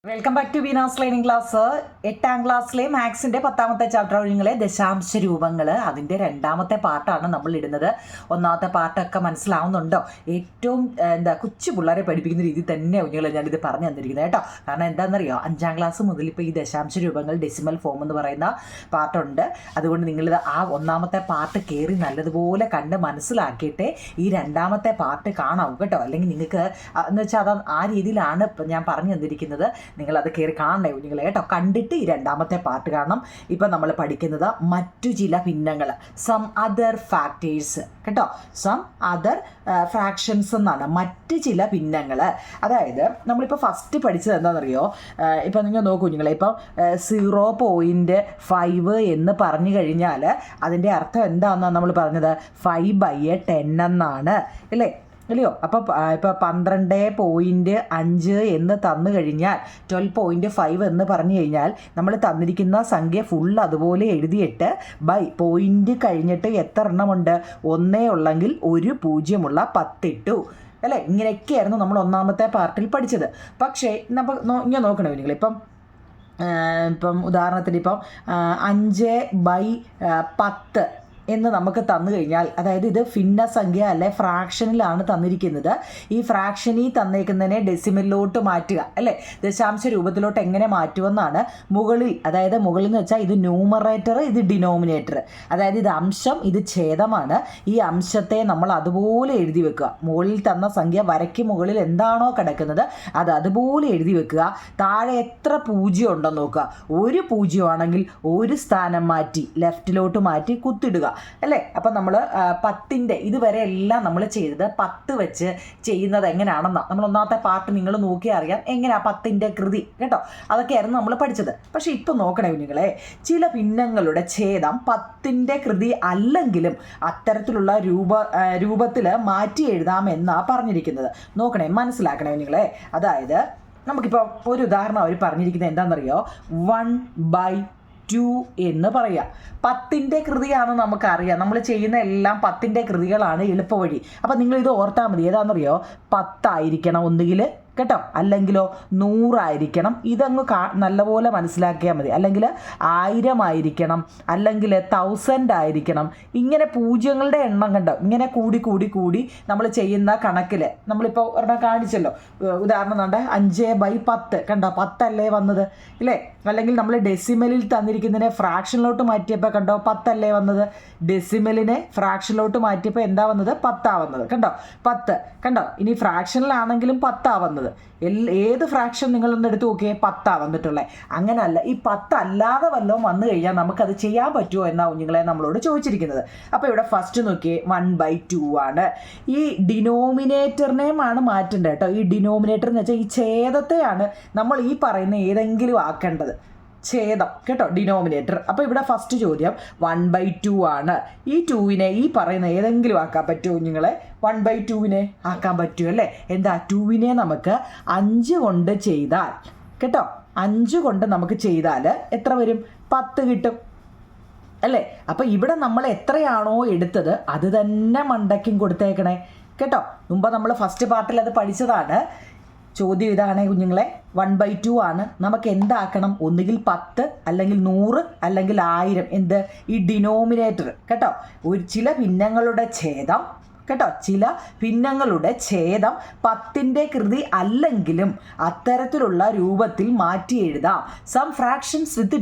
Welcome back to Veena's learning class. 8ാം ക്ലാസ്സിലെ മാത്സിൻ്റെ 10ാമത്തെ ചാപ്റ്റർ ഒഴിങ്ങളെ ദശാംശ രൂപങ്ങൾ അതിൻ്റെ 2ാമത്തെ പാർട്ടാണ് നമ്മൾ ഇടുന്നത്. 1ാമത്തെ പാർട്ടൊക്കെ മനസ്സിലാവുന്നുണ്ടോ? ഏറ്റവും കൊച്ചു പിള്ളേരെ പഠിപ്പിക്കുന്ന രീതിയിൽ തന്നെ ഒഴിങ്ങളെ ഞാനിത് പറഞ്ഞു തന്നിരിക്കുന്നത് കേട്ടോ. കാരണം എന്താണെന്നറിയോ, 5ാം ക്ലാസ് മുതൽ ഇപ്പോൾ ഈ ദശാംശ രൂപങ്ങൾ ഡെസിമൽ ഫോം എന്ന് പറയുന്ന പാർട്ടുണ്ട്. അതുകൊണ്ട് നിങ്ങളിത് ആ 1ാമത്തെ പാർട്ട് കയറി നല്ലതുപോലെ കണ്ട് മനസ്സിലാക്കിയിട്ട് ഈ 2ാമത്തെ പാർട്ട് കാണാവും കേട്ടോ. അല്ലെങ്കിൽ നിങ്ങൾക്ക് എന്ന് വെച്ചാൽ അത് ആ രീതിയിലാണ് ഇപ്പം ഞാൻ പറഞ്ഞു തന്നിരിക്കുന്നത്. നിങ്ങളത് കയറി കാണണേ കുഞ്ഞുങ്ങളെ കേട്ടോ. കണ്ടിട്ട് ഈ 2ാമത്തെ പാർട്ട് കാണണം. ഇപ്പം നമ്മൾ പഠിക്കുന്നത് മറ്റു ചില ഭിന്നങ്ങൾ, സം അതർ ഫാക്ടേഴ്സ് കേട്ടോ. സം അതർ ഫ്രാക്ഷൻസ് എന്നാണ് മറ്റ് ചില ഭിന്നങ്ങൾ. അതായത് നമ്മളിപ്പോൾ ഫസ്റ്റ് പഠിച്ചത് എന്താണെന്നറിയോ, ഇപ്പം നിങ്ങൾ നോക്കൂ കുഞ്ഞുങ്ങളെ, ഇപ്പം 0.5 എന്ന് പറഞ്ഞു കഴിഞ്ഞാൽ അതിൻ്റെ അർത്ഥം എന്താണെന്നാണ് നമ്മൾ പറഞ്ഞത്? 5/10 എന്നാണ് അല്ലേ? അല്ലയോ? അപ്പോൾ ഇപ്പോൾ 12.5 എന്ന് തന്നു കഴിഞ്ഞാൽ 12.5 എന്ന് പറഞ്ഞു കഴിഞ്ഞാൽ നമ്മൾ തന്നിരിക്കുന്ന സംഖ്യ ഫുൾ അതുപോലെ എഴുതിയിട്ട് ബൈ പോയിൻ്റ് കഴിഞ്ഞിട്ട് എത്ര എണ്ണമുണ്ട്? 1 ഉള്ളെങ്കിൽ 1 0 10 ഇട്ടു അല്ലേ? ഇങ്ങനെയൊക്കെയായിരുന്നു നമ്മൾ 1ാമത്തെ പാർട്ടിൽ പഠിച്ചത്. പക്ഷേ ഇങ്ങനെ നോക്കണേ നിങ്ങൾ, ഇപ്പം ഉദാഹരണത്തിന് ഇപ്പം 5/10 എന്ന് നമുക്ക് തന്നു കഴിഞ്ഞാൽ, അതായത് ഇത് ഭിന്നസംഖ്യ അല്ലെ ഫ്രാക്ഷനിലാണ് തന്നിരിക്കുന്നത്. ഈ ഫ്രാക്ഷനിൽ തന്നേക്കുന്നതിനെ ഡെസിമലിലോട്ട് മാറ്റുക അല്ലേ, ദശാംശ രൂപത്തിലോട്ട് എങ്ങനെ മാറ്റുമെന്നാണ് മുകളിൽ. അതായത് മുകളിൽ എന്ന് വെച്ചാൽ ഇത് ന്യൂമറേറ്റർ, ഇത് ഡിനോമിനേറ്റർ. അതായത് ഇത് അംശം, ഇത് ഛേദമാണ്. ഈ അംശത്തെ നമ്മൾ അതുപോലെ എഴുതി വെക്കുക. മുകളിൽ തന്ന സംഖ്യ വരയ്ക്ക് മുകളിൽ എന്താണോ കിടക്കുന്നത് അത് അതുപോലെ എഴുതി വെക്കുക. താഴെ എത്ര 0 ഉണ്ടെന്ന് നോക്കുക. 1 0 ആണെങ്കിൽ 1 സ്ഥാനം മാറ്റി ലെഫ്റ്റിലോട്ട് മാറ്റി കുത്തിടുക അല്ലേ? അപ്പം നമ്മൾ 10ൻ്റെ ഇതുവരെ എല്ലാം നമ്മൾ ചെയ്തത് 10 വെച്ച് ചെയ്യുന്നത് എങ്ങനെയാണെന്നാണ് നമ്മൾ 1ാമത്തെ പാർട്ട് നിങ്ങൾ നോക്കിയാൽ അറിയാം എങ്ങനെയാണ് 10ൻ്റെ കൃതി കേട്ടോ. അതൊക്കെയായിരുന്നു നമ്മൾ പഠിച്ചത്. പക്ഷേ ഇപ്പം നോക്കണേ കുഞ്ഞുങ്ങളെ, ചില ഭിന്നങ്ങളുടെ ഛേദം 10ൻ്റെ കൃതി അല്ലെങ്കിലും അത്തരത്തിലുള്ള രൂപത്തിൽ മാറ്റി എഴുതാമെന്നാണ് പറഞ്ഞിരിക്കുന്നത്. നോക്കണേ, മനസ്സിലാക്കണേ കുഞ്ഞുങ്ങളെ. അതായത് നമുക്കിപ്പോൾ ഒരു ഉദാഹരണം അവർ പറഞ്ഞിരിക്കുന്നത് എന്താണെന്നറിയോ, 1/2 എന്ന് പറയാം. 10ൻ്റെ കൃതിയാണ് നമുക്കറിയാം. നമ്മൾ ചെയ്യുന്ന എല്ലാം 10ൻ്റെ കൃതികളാണ്, എളുപ്പവഴി. അപ്പം നിങ്ങളിത് ഓർത്താൽ മതി. ഏതാണെന്നറിയോ, 10 ആയിരിക്കണം ഒന്നുകിൽ കേട്ടോ, അല്ലെങ്കിലോ 100 ആയിരിക്കണം. ഇതങ്ങ് നല്ലപോലെ മനസ്സിലാക്കിയാൽ മതി. അല്ലെങ്കിൽ 1000 ആയിരിക്കണം, അല്ലെങ്കിൽ 1000 ആയിരിക്കണം. ഇങ്ങനെ പൂജ്യങ്ങളുടെ എണ്ണം കണ്ടോ, ഇങ്ങനെ കൂടി കൂടി കൂടി നമ്മൾ ചെയ്യുന്ന കണക്കിൽ നമ്മളിപ്പോൾ ഒരെണ്ണം കാണിച്ചല്ലോ. ഉദാഹരണം കണ്ടേ, 5/10 കണ്ടോ, 10 അല്ലേ വന്നത് ഇല്ലേ? അല്ലെങ്കിൽ നമ്മൾ ഡെസിമലിൽ തന്നിരിക്കുന്നതിനെ ഫ്രാക്ഷനിലോട്ട് മാറ്റിയപ്പോൾ കണ്ടോ 10 അല്ലേ വന്നത്? ഡെസിമലിനെ ഫ്രാക്ഷനിലോട്ട് മാറ്റിയപ്പോൾ എന്താ വന്നത്? 10 വന്നത് കണ്ടോ, 10 കണ്ടോ. ഇനി ഫ്രാക്ഷനിലാണെങ്കിലും 10 വന്നത്. ഏത് ഫ്രാക്ഷൻ നിങ്ങളൊന്ന് എടുത്ത് നോക്കിയേ, 10 വന്നിട്ടുള്ളത്. അങ്ങനെയല്ല, ഈ 10 അല്ലാതെ വല്ലതും വന്നു കഴിഞ്ഞാൽ നമുക്കത് ചെയ്യാൻ പറ്റുമോ എന്നാണ് കുഞ്ഞുങ്ങളെ നമ്മളോട് ചോദിച്ചിരിക്കുന്നത്. അപ്പോൾ ഇവിടെ ഫസ്റ്റ് നോക്കിയേ, 1/2 ആണ്. ഈ ഡിനോമിനേറ്ററിനെയുമാണ് മാറ്റേണ്ടത് കേട്ടോ. ഈ ഡിനോമിനേറ്റർ എന്ന് വെച്ചാൽ ഈ ഛേദത്തെയാണ് നമ്മൾ ഈ പറയുന്ന ഏതെങ്കിലും ആക്കേണ്ടത്. ഛേദം കേട്ടോ, ഡിനോമിനേറ്റർ. അപ്പോൾ ഇവിടെ ഫസ്റ്റ് ചോദ്യം 1/2 ആണ്. ഈ 2വിനെ ഈ പറയുന്ന ഏതെങ്കിലും ആക്കാൻ പറ്റുമോ കുഞ്ഞുങ്ങളെ? 1/2വിനെ ആക്കാൻ പറ്റുമോ അല്ലേ? എന്താ, 2വിനെ നമുക്ക് 5 കൊണ്ട് ചെയ്താൽ കേട്ടോ, 5 കൊണ്ട് നമുക്ക് ചെയ്താൽ എത്ര വരും? 10 കിട്ടും അല്ലേ? അപ്പോൾ ഇവിടെ നമ്മൾ എത്രയാണോ എടുത്തത് അത് തന്നെ മണ്ടയ്ക്കും കൊടുത്തേക്കണേ കേട്ടോ. മുമ്പ് നമ്മൾ ഫസ്റ്റ് പാർട്ടിൽ അത് പഠിച്ചതാണ്. ചോദ്യം ഇതാണ് കുഞ്ഞുങ്ങളെ, 1/2 ആണ്. നമുക്ക് എന്താക്കണം? ഒന്നുകിൽ 10 അല്ലെങ്കിൽ 100 അല്ലെങ്കിൽ 1000. എന്ത്? ഈ ഡിനോമിനേറ്റർ കേട്ടോ. ചില ഭിന്നങ്ങളുടെ ഛേദം കേട്ടോ, ചില ഭിന്നങ്ങളുടെ ഛേദം 10ൻ്റെ കൃതി അല്ലെങ്കിലും അത്തരത്തിലുള്ള രൂപത്തിൽ മാറ്റി എഴുതാം. Some fractions with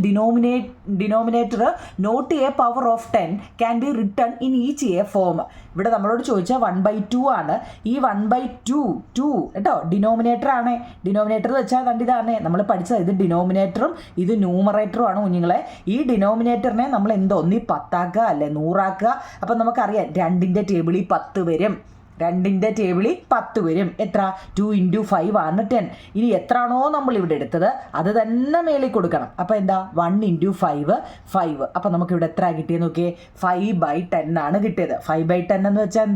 denominator not a power of 10 can be written in each a form. ഇവിടെ നമ്മളോട് ചോദിച്ചാൽ 1/2 ആണ്. ഈ 1/2 കേട്ടോ ഡിനോമിനേറ്റർ ആണ്. ഡിനോമിനേറ്റർ വെച്ചാൽ കണ്ടിതാണ് നമ്മൾ പഠിച്ചത്. ഇത് ഡിനോമിനേറ്ററും ഇത് ന്യൂമറേറ്ററും ആണ് കുഞ്ഞുങ്ങളെ. ഈ ഡിനോമിനേറ്ററിനെ നമ്മൾ എന്തോ ഒന്നീ 10 ആക്കുക അല്ലെ 100 ആക്കുക. അപ്പം നമുക്കറിയാം 2ൻ്റെ ടേബിളിൽ 10 വരും. 2ൻ്റെ ടേബിളിൽ 10 വരും. എത്ര? 2 × 5 ആണ് 10. ഇനി എത്രയാണോ നമ്മൾ ഇവിടെ എടുത്തത് അത് തന്നെ മേളിൽ കൊടുക്കണം. അപ്പോൾ എന്താ? 1 × 5 5. അപ്പോൾ നമുക്കിവിടെ എത്ര കിട്ടിയെന്ന് നോക്കിയേ, 5/10 ആണ് കിട്ടിയത്. 5/10 എന്ന് വെച്ചാൽ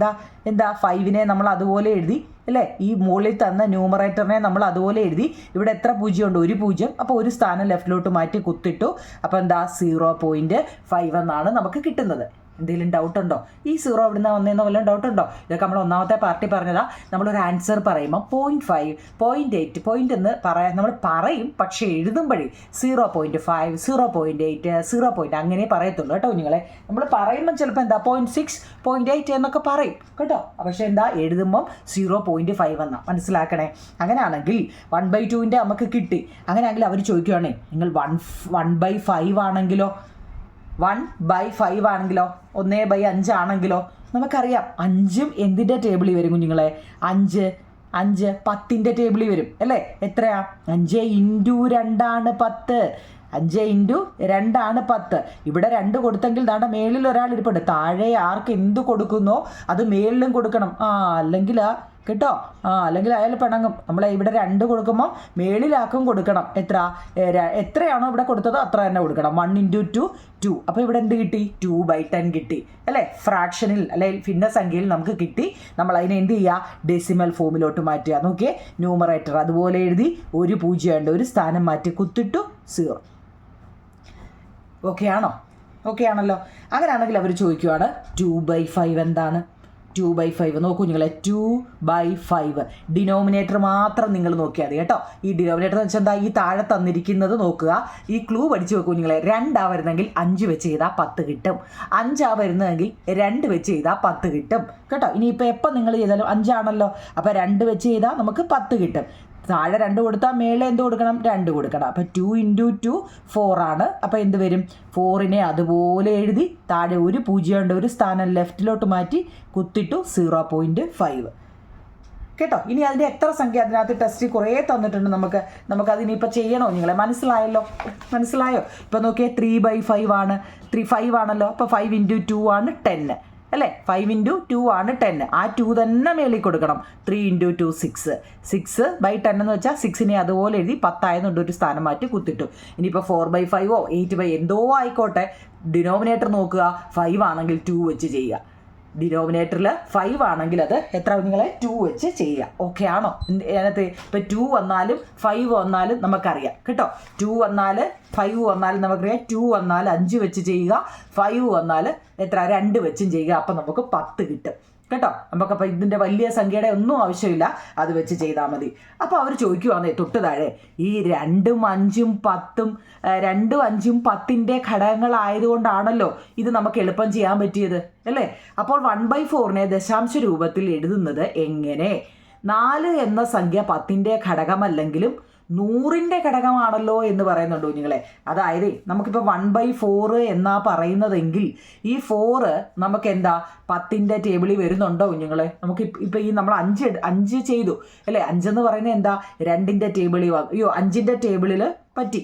എന്താ 5നെ നമ്മൾ അതുപോലെ എഴുതി അല്ലേ? ഈ മുകളിൽ തന്ന ന്യൂമറേറ്ററിനെ നമ്മൾ അതുപോലെ എഴുതി. ഇവിടെ എത്ര 0 ഉണ്ട്? 1 0. അപ്പോൾ 1 സ്ഥാനം ലെഫ്റ്റിലോട്ട് മാറ്റി കുത്തിട്ടു. അപ്പോൾ എന്താ? 0.5 എന്നാണ് നമുക്ക് കിട്ടുന്നത്. എന്തെങ്കിലും ഡൗട്ടുണ്ടോ? ഈ 0 എവിടെ നിന്ന് വന്നതെന്നോ വല്ലതും ഡൗട്ടുണ്ടോ? ഇതൊക്കെ നമ്മൾ ഒന്നാമത്തെ പാർട്ടി പറഞ്ഞതാ. നമ്മളൊരു ആൻസർ പറയുമ്പോൾ 0.5, 0.8 പോയിന്റ് എന്ന് പറയാൻ നമ്മൾ പറയും, പക്ഷേ എഴുതുമ്പോഴേ 0.5, 0.8, 0 അങ്ങനെ പറയത്തുള്ളൂ കേട്ടോ കുഞ്ഞുങ്ങളെ. നമ്മൾ പറയുമ്പം ചിലപ്പോൾ എന്താ 0.6, 0.8 എന്നൊക്കെ പറയും കേട്ടോ. പക്ഷേ എന്താ എഴുതുമ്പം 0.5 എന്നാ മനസ്സിലാക്കണേ. അങ്ങനെയാണെങ്കിൽ 1/2 നമുക്ക് കിട്ടി. അങ്ങനെയാണെങ്കിൽ അവർ ചോദിക്കുകയാണേ, നിങ്ങൾ 1/5 ആണെങ്കിലോ, 1/5 ആണെങ്കിലോ, 1/5 ആണെങ്കിലോ? നമുക്കറിയാം 5ഉം എന്തിൻ്റെ ടേബിളിൽ വരും കുഞ്ഞുങ്ങളെ? 5 10ൻ്റെ ടേബിളിൽ വരും അല്ലേ? എത്രയാ? 5 × 2 ആണ് 10. 5 × 2 ആണ് 10. ഇവിടെ 2 കൊടുത്തെങ്കിൽ ദാണ്ട മേളിൽ ഒരാൾ ഇരിപ്പുണ്ട്. താഴെ ആർക്ക് എന്ത് കൊടുക്കുന്നോ അത് മേളിലും കൊടുക്കണം. അല്ലെങ്കിൽ കേട്ടോ, അല്ലെങ്കിൽ അയാൾ പിണങ്ങും. നമ്മൾ ഇവിടെ 2 കൊടുക്കുമ്പോൾ മേളിലാക്കും കൊടുക്കണം. എത്രയാണോ ഇവിടെ കൊടുത്തത് അത്ര തന്നെ കൊടുക്കണം. 1 × 2 2. അപ്പോൾ ഇവിടെ എന്ത് കിട്ടി? 2/10 കിട്ടി അല്ലേ? ഫ്രാക്ഷനിൽ അല്ലെങ്കിൽ ഭിന്നസംഖ്യയിൽ നമുക്ക് കിട്ടി. നമ്മൾ അതിനെ എന്ത് ചെയ്യുക? ഡെസിമൽ ഫോമിലോട്ട് മാറ്റുക. നോക്കിയേ, ന്യൂമറേറ്റർ അതുപോലെ എഴുതി, ഒരു 0 ഉണ്ട്, ഒരു സ്ഥാനം മാറ്റി കുത്തിട്ടു 0. ഓക്കെ ആണല്ലോ. അങ്ങനെയാണെങ്കിൽ അവർ ചോദിക്കുവാണ് 2/5 എന്താണ്? 2/5 നോക്കൂ നിങ്ങളെ, 2/5 ഡിനോമിനേറ്റർ മാത്രം നിങ്ങൾ നോക്കിയാൽ മതി കേട്ടോ. ഈ ഡിനോമിനേറ്റർ എന്ന് വെച്ചാൽ എന്താ? ഈ താഴെ തന്നിരിക്കുന്നത് നോക്കുക. ഈ ക്ലൂ പഠിച്ച് വെക്കൂ നിങ്ങളെ. 2 വരുന്നെങ്കിൽ 5 വെച്ച് ചെയ്താൽ 10 കിട്ടും. 5 വരുന്നതെങ്കിൽ 2 വെച്ച് ചെയ്താൽ 10 കിട്ടും കേട്ടോ. ഇനിയിപ്പോൾ എപ്പോൾ നിങ്ങൾ ചെയ്താലും 5 ആണല്ലോ, അപ്പോൾ 2 വെച്ച് ചെയ്താൽ നമുക്ക് 10 കിട്ടും. താഴെ 2 കൊടുത്താൽ മേലെ എന്ത് കൊടുക്കണം? 2 കൊടുക്കണം. അപ്പോൾ 2 × 2 4 ആണ്. അപ്പോൾ എന്ത് വരും? 4നെ അതുപോലെ എഴുതി താഴെ ഒരു 0 ഉണ്ട്, ഒരു സ്ഥാനം ലെഫ്റ്റിലോട്ട് മാറ്റി കുത്തിട്ടു 0.5 കേട്ടോ. ഇനി അതിൻ്റെ എത്ര സംഖ്യ അതിനകത്ത് ടെസ്റ്റ് കുറേ തന്നിട്ടുണ്ട്. നമുക്കതിനിപ്പോൾ ചെയ്യണോ നിങ്ങളെ? മനസ്സിലായോ? ഇപ്പോൾ നോക്കിയേ, 3/5 ആണ്. 5 ആണല്ലോ, അപ്പോൾ 5 × 2 ആണ് 10 അല്ലേ? 5 × 2 ആണ് 10. ആ 2 തന്നെ മേളിൽ കൊടുക്കണം. 3 × 2 6. 6/10 എന്ന് വെച്ചാൽ 6നെ അതുപോലെ എഴുതി 10 ആയതുകൊണ്ട് ഒരു സ്ഥാനം മാറ്റി കുത്തിട്ടു. ഇനിയിപ്പോൾ 4/5 8 എന്തോ ആയിക്കോട്ടെ, ഡിനോമിനേറ്റർ നോക്കുക. 5 ആണെങ്കിൽ 2 വെച്ച് ചെയ്യുക. ഡിനോമിനേറ്ററിൽ 5 ആണെങ്കിൽ അത് എത്ര നിങ്ങളെ? 2 വെച്ച് ചെയ്യുക. ഓക്കെ ആണോ? അതിനകത്ത് ഇപ്പോൾ 2 വന്നാലും 5 വന്നാലും നമുക്കറിയാം കേട്ടോ. 2 വന്നാൽ 5 വന്നാലും നമുക്കറിയാം. 2 വന്നാൽ 5 വെച്ച് ചെയ്യുക. 5 വന്നാൽ 2 വെച്ചും ചെയ്യുക. അപ്പം നമുക്ക് 10 കിട്ടും കേട്ടോ. നമുക്കപ്പോൾ ഇതിൻ്റെ വലിയ സംഖ്യയുടെ ഒന്നും ആവശ്യമില്ല, അത് വെച്ച് ചെയ്താൽ മതി. അപ്പോൾ അവർ ചോദിക്കുവാന്നേ തൊട്ട് താഴെ, ഈ 2ഉം 5ഉം 10ഉം 2ഉം 5ഉം 10ൻ്റെ ഘടകങ്ങളായതുകൊണ്ടാണല്ലോ ഇത് നമുക്ക് എളുപ്പം ചെയ്യാൻ പറ്റിയത് അല്ലേ? അപ്പോൾ 1/4നെ ദശാംശ രൂപത്തിൽ എഴുതുന്നത് എങ്ങനെ? 4 എന്ന സംഖ്യ 10ൻ്റെ ഘടകമല്ലെങ്കിലും 100ൻ്റെ ഘടകമാണല്ലോ എന്ന് പറയുന്നുണ്ട് കുഞ്ഞുങ്ങളെ. അതായത് നമുക്കിപ്പോൾ 1/4 എന്നാ പറയുന്നതെങ്കിൽ ഈ 4 നമുക്ക് എന്താ 10ൻ്റെ ടേബിളിൽ വരുന്നുണ്ടോ കുഞ്ഞുങ്ങളെ? നമുക്ക് ഇപ്പോൾ ഈ നമ്മൾ 5 ചെയ്തു അല്ലേ? 5 എന്ന് പറയുന്നത് എന്താ? 2ൻ്റെ ടേബിളിൽ 5ൻ്റെ ടേബിളിൽ പറ്റി.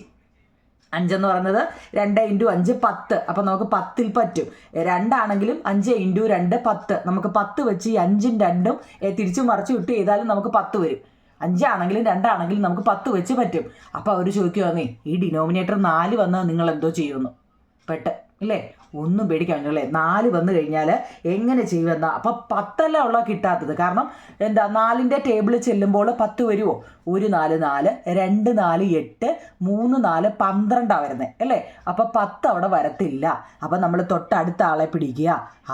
5 എന്ന് പറയുന്നത് 2 × 5 10. അപ്പം നമുക്ക് 10ൽ പറ്റും. 2 ആണെങ്കിലും 5 × 2 10. നമുക്ക് 10 വെച്ച് ഈ 5ഉം 2ഉം തിരിച്ചു മറിച്ച് വിട്ട് ചെയ്താലും നമുക്ക് 10 വരും. 5 ആണെങ്കിലും 2 ആണെങ്കിലും നമുക്ക് 10 വെച്ച് പറ്റും. അപ്പോൾ അവർ ചോദിക്കുവാന്നേ, ഈ ഡിനോമിനേറ്റർ 4 വന്നാൽ നിങ്ങൾ എന്തോ ചെയ്യുമെന്ന്? ഇല്ലേ? ഒന്നും പേടിക്കാൻ അല്ലേ? 4 വന്നു കഴിഞ്ഞാൽ എങ്ങനെ ചെയ്യുമെന്നാ? അപ്പം 10 ഉള്ള കിട്ടാത്തത്. കാരണം എന്താ? 4ൻ്റെ ടേബിളിൽ ചെല്ലുമ്പോൾ 10 വരുമോ? 1 4 4, 2 4 8, 3 4 12 വരുന്നത് അല്ലേ? അപ്പം 10 അവിടെ വരത്തില്ല. അപ്പം നമ്മൾ തൊട്ടടുത്ത ആളെ പിടിക്കുക.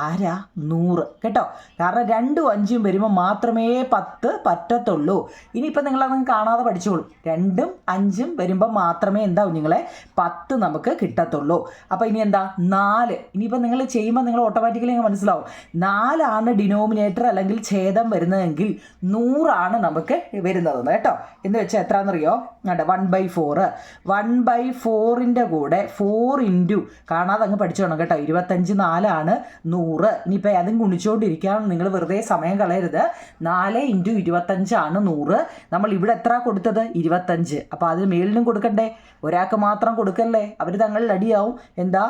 ആരാ? 100 കേട്ടോ. കാരണം 2ഉം 5ഉം വരുമ്പോൾ മാത്രമേ 10 പറ്റത്തുള്ളൂ. ഇനിയിപ്പോൾ നിങ്ങളതൊന്നും കാണാതെ പഠിച്ചോളൂ. 2ഉം 5ഉം വരുമ്പോൾ മാത്രമേ എന്താ നിങ്ങളെ 10 നമുക്ക് കിട്ടത്തുള്ളൂ. അപ്പോൾ ഇനി എന്താ? 4. ഇനിയിപ്പോൾ നിങ്ങൾ ചെയ്യുമ്പോൾ നിങ്ങൾ ഓട്ടോമാറ്റിക്കലി മനസ്സിലാവും. 4 ആണ് ഡിനോമിനേറ്റർ അല്ലെങ്കിൽ ഛേദം വരുന്നതെങ്കിൽ 100 ആണ് നമുക്ക് വരുന്നതെന്ന് കേട്ടോ. എന്ന് വെച്ചാൽ എത്രയാണെന്നറിയോ? 1/4. 1/4ൻ്റെ കൂടെ 4 കാണാതെ അങ്ങ് പഠിച്ചോണം കേട്ടോ. 25 4 ആണ് 100. ഇനിയിപ്പോൾ അതും ഗുണിച്ചുകൊണ്ടിരിക്കുകയാണ്. നിങ്ങൾ വെറുതെ സമയം കളയരുത്. 4 × 25 ആണ് 100. നമ്മൾ ഇവിടെ എത്ര കൊടുത്തത്? 25. അപ്പോൾ അതിന് മേളിലും കൊടുക്കണ്ടേ? ഒരാൾക്ക് മാത്രം കൊടുക്കല്ലേ? അവർ തങ്ങളിൽ അടിയാവും. എന്താ?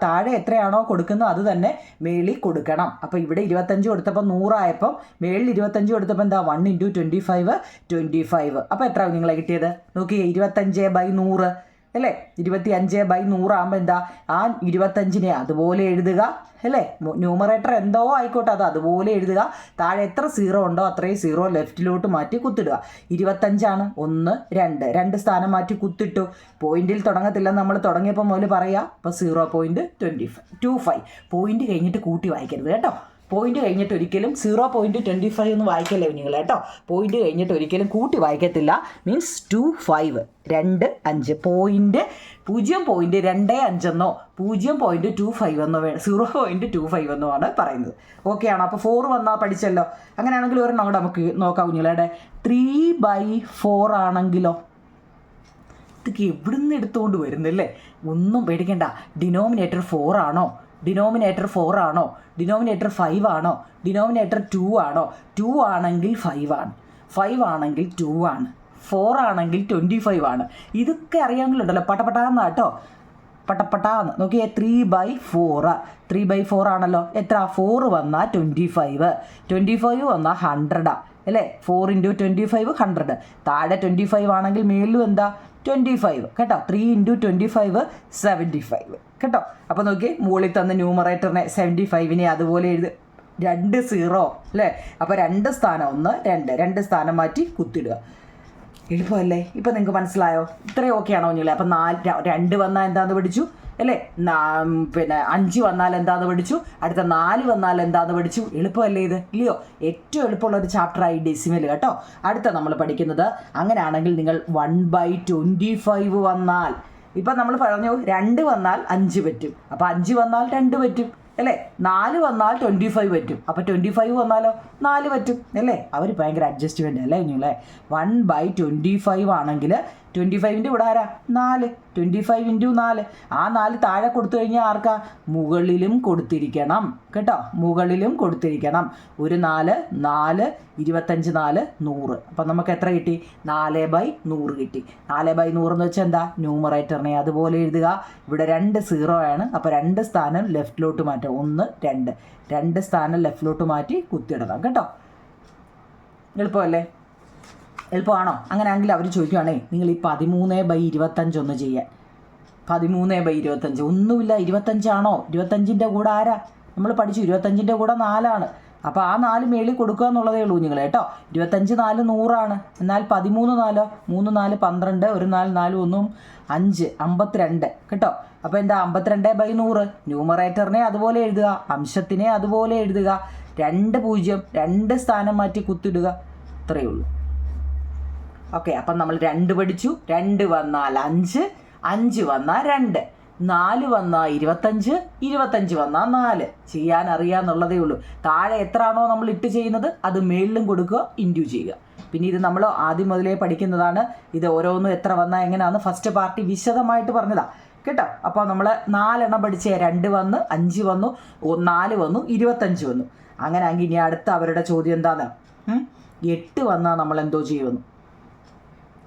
താഴെ എത്രയാണോ കൊടുക്കുന്നത് അത് തന്നെ മേളിൽ കൊടുക്കണം. അപ്പോൾ ഇവിടെ 25 കൊടുത്തപ്പോൾ 100 ആയപ്പം മേളിൽ 25 കൊടുത്തപ്പോൾ എന്താ? 1 × 25 25. അപ്പോൾ എത്ര നിങ്ങളെ കിട്ടിയത്? നോക്കിയേ, 25/100 അല്ലേ? 25/100 ആകുമ്പോൾ എന്താ, ആ 25നെ അതുപോലെ എഴുതുക അല്ലേ? ന്യൂമറേറ്റർ എന്തോ ആയിക്കോട്ടെ, അത് അതുപോലെ എഴുതുക. താഴെ എത്ര സീറോ ഉണ്ടോ അത്രയും സീറോ ലെഫ്റ്റിലോട്ട് മാറ്റി കുത്തിടുക. 25 1 2 സ്ഥാനം മാറ്റി കുത്തിട്ടു. പോയിന്റിൽ തുടങ്ങത്തില്ലെന്ന് നമ്മൾ തുടങ്ങിയപ്പോൾ മുതൽ പറയാം. അപ്പോൾ 0.25 പോയിന്റ് കഴിഞ്ഞിട്ട് കൂട്ടി വായിക്കരുത് കേട്ടോ. പോയിന്റ് കഴിഞ്ഞിട്ട് ഒരിക്കലും 0.25 എന്ന് വായിക്കല്ലേ നിങ്ങൾ കേട്ടോ. പോയിന്റ് കഴിഞ്ഞിട്ട് ഒരിക്കലും കൂട്ടി വായിക്കത്തില്ല. മീൻസ് 25 25 പോയിന്റ് 0.25 എന്നോ 0.25 എന്നോ 0.25 എന്നോ ആണ് പറയുന്നത്. ഓക്കെ ആണോ? അപ്പോൾ 4 വന്നാൽ പഠിച്ചല്ലോ. അങ്ങനെയാണെങ്കിൽ ഒരെണ്ണം കൂടെ നമുക്ക് നോക്കാം കുഞ്ഞുങ്ങളുടെ. 3/4 ആണെങ്കിലോ? ഇതൊക്കെ എവിടുന്ന് എടുത്തുകൊണ്ട് വരുന്നില്ലേ? ഒന്നും പേടിക്കണ്ട. ഡിനോമിനേറ്റർ 4 ആണോ? ഡിനോമിനേറ്റർ 4 ആണോ? ഡിനോമിനേറ്റർ 5 ആണോ? ഡിനോമിനേറ്റർ 2 ആണോ? 2 ആണെങ്കിൽ 5 ആണ്, 5 ആണെങ്കിൽ 2 ആണ്, 4 ആണെങ്കിൽ 25 ആണ്. ഇതൊക്കെ അറിയാമെങ്കിലുണ്ടല്ലോ പട്ടപട്ടാന്ന് കേട്ടോ, പട്ടപട്ടാന്ന് നോക്കിയേ. 3/4 ആണല്ലോ. എത്ര? 4 വന്നാൽ 25 വന്നാൽ 100 അല്ലേ? 4 × 25 100. താഴെ 25 ആണെങ്കിൽ മേളിലും എന്താ 25 കേട്ടോ. 3 × 25 75 കേട്ടോ. അപ്പോൾ നോക്കി, മുകളിൽ തന്ന ന്യൂമറേറ്ററിനെ 75നെ അതുപോലെ എഴുതി 2 0 അല്ലേ? അപ്പോൾ 2 സ്ഥാനം 1 2 സ്ഥാനം മാറ്റി കുത്തിടുക. എളുപ്പമല്ലേ? ഇപ്പം നിങ്ങൾക്ക് മനസ്സിലായോ? ഇത്രയും ഓക്കെ ആണോ കുഞ്ഞുങ്ങളെ? അപ്പം 2 വന്നാൽ എന്താണെന്ന് പഠിച്ചു അല്ലേ? പിന്നെ 5 വന്നാൽ എന്താണെന്ന് പഠിച്ചു. അടുത്ത 4 വന്നാൽ എന്താണെന്ന് പഠിച്ചു. എളുപ്പമല്ലേ ഇത്? ഇല്ലയോ? ഏറ്റവും എളുപ്പമുള്ളൊരു ചാപ്റ്ററായി ഡെസിമൽ കേട്ടോ. അടുത്ത നമ്മൾ പഠിക്കുന്നത്, അങ്ങനെയാണെങ്കിൽ നിങ്ങൾ 1/25 വന്നാൽ, ഇപ്പം നമ്മൾ പറഞ്ഞു 2 വന്നാൽ 5 പറ്റും. അപ്പോൾ 5 വന്നാൽ 2 പറ്റും അല്ലേ? 4 വന്നാൽ 25 പറ്റും. അപ്പോൾ 25 വന്നാലോ 4 പറ്റും അല്ലേ? അവർ ഭയങ്കര അഡ്ജസ്റ്റ്മെൻ്റ് അല്ലേ കുഞ്ഞുങ്ങളെ? 1/25 ആണെങ്കിൽ 25ൻ്റെ ഇവിടെ ആരാ? 4. 25 × 4. ആ 4 താഴെ കൊടുത്തു കഴിഞ്ഞാൽ ആർക്കാ? മുകളിലും കൊടുത്തിരിക്കണം കേട്ടോ. മുകളിലും കൊടുത്തിരിക്കണം. ഒരു 4 4 25 4 100. അപ്പം നമുക്ക് എത്ര കിട്ടി? 4/100 കിട്ടി. 4/100 എന്ന് വെച്ചാൽ എന്താ? ന്യൂമറേറ്ററിനെ അതുപോലെ എഴുതുക. ഇവിടെ 2 0 ആണ്. അപ്പോൾ 2 സ്ഥാനം ലെഫ്റ്റിലോട്ട് മാറ്റാം. 1 2 2 സ്ഥാനം ലെഫ്റ്റിലോട്ട് മാറ്റി കുത്തിയിടണം കേട്ടോ. എളുപ്പമല്ലേ? എളുപ്പമാണോ? അങ്ങനെയാണെങ്കിൽ അവർ ചോദിക്കുകയാണേ, നിങ്ങൾ ഈ 13/25 ഒന്ന് ചെയ്യാൻ. 13/25 ഒന്നുമില്ല. 25 ആണോ? 25ൻ്റെ കൂടെ ആരാ? നമ്മൾ പഠിച്ചു 25ൻ്റെ കൂടെ 4 ആണ്. അപ്പോൾ ആ 4 മേളിൽ കൊടുക്കുക എന്നുള്ളതേ ഉള്ളൂ നിങ്ങൾ കേട്ടോ. 25 4 100 എന്നാൽ 13 4 3 4 12 1 4 4 1 5 52 കേട്ടോ. അപ്പോൾ എന്താ? 52/100. ന്യൂമറേറ്ററിനെ അതുപോലെ എഴുതുക, അംശത്തിനെ അതുപോലെ എഴുതുക. 2 0 2 സ്ഥാനം മാറ്റി കുത്തിടുക. ഇത്രയേ ഉള്ളൂ. ഓക്കെ. അപ്പം നമ്മൾ 2 പഠിച്ചു. 2 വന്നാൽ 5, 5 വന്നാൽ 2, 4 വന്നാൽ 25, 25 വന്നാൽ 4. ചെയ്യാൻ അറിയാമെന്നുള്ളതേ ഉള്ളൂ. താഴെ എത്ര ആണോ നമ്മൾ ഇട്ട് ചെയ്യുന്നത് അത് മേളിലും കൊടുക്കുക, ഇൻഡ്യൂ ചെയ്യുക. പിന്നെ ഇത് നമ്മൾ ആദ്യം മുതലേ പഠിക്കുന്നതാണ്. ഇത് ഓരോന്നും എത്ര വന്നാൽ എങ്ങനെയാണെന്ന് ഫസ്റ്റ് പാർട്ടി വിശദമായിട്ട് പറഞ്ഞതാണ് കേട്ടോ. അപ്പോൾ നമ്മൾ 4 എണ്ണം പഠിച്ചേ. 2 വന്ന്, 5 വന്നു, 4 വന്നു, 25 വന്നു. അങ്ങനെയാണെങ്കിൽ ഇനി അടുത്ത അവരുടെ ചോദ്യം എന്താണ്? 8 വന്നാൽ നമ്മൾ എന്തോ ചെയ്യുമെന്ന്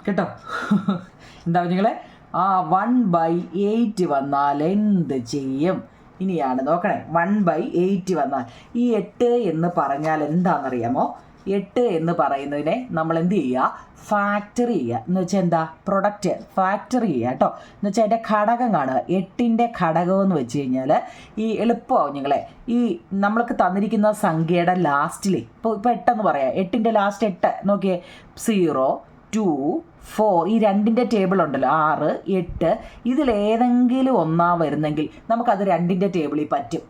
കേട്ടോ. എന്താ നിങ്ങളെ? 1/8 വന്നാൽ എന്ത് ചെയ്യും? ഇനിയാണ് നോക്കണേ. 1/8 വന്നാൽ ഈ 8 എന്ന് പറഞ്ഞാൽ എന്താണെന്നറിയാമോ? 8 എന്ന് പറയുന്നതിനെ നമ്മൾ എന്ത് ചെയ്യുക? ഫാക്ടറി ചെയ്യുക. എന്ന് വെച്ചാൽ എന്താ? പ്രൊഡക്റ്റ് ഫാക്ടറി ചെയ്യുക കേട്ടോ. എന്ന് വെച്ചാൽ അതിൻ്റെ ഘടകം കാണുക. 8ൻ്റെ ഘടകം എന്ന് വെച്ച് കഴിഞ്ഞാൽ ഈ എളുപ്പമാവും നിങ്ങളെ. ഈ നമ്മൾക്ക് തന്നിരിക്കുന്ന സംഖ്യയുടെ ലാസ്റ്റിൽ ഇപ്പോൾ 8 എന്ന് പറയാം. 8ൻ്റെ ലാസ്റ്റ് 8 നോക്കിയേ. 0 2 4 ഈ 2ൻ്റെ ടേബിൾ ഉണ്ടല്ലോ, 6 8 ഇതിലേതെങ്കിലും ഒന്നാ വരുന്നെങ്കിൽ നമുക്കത് 2ൻ്റെ ടേബിളിൽ പറ്റും.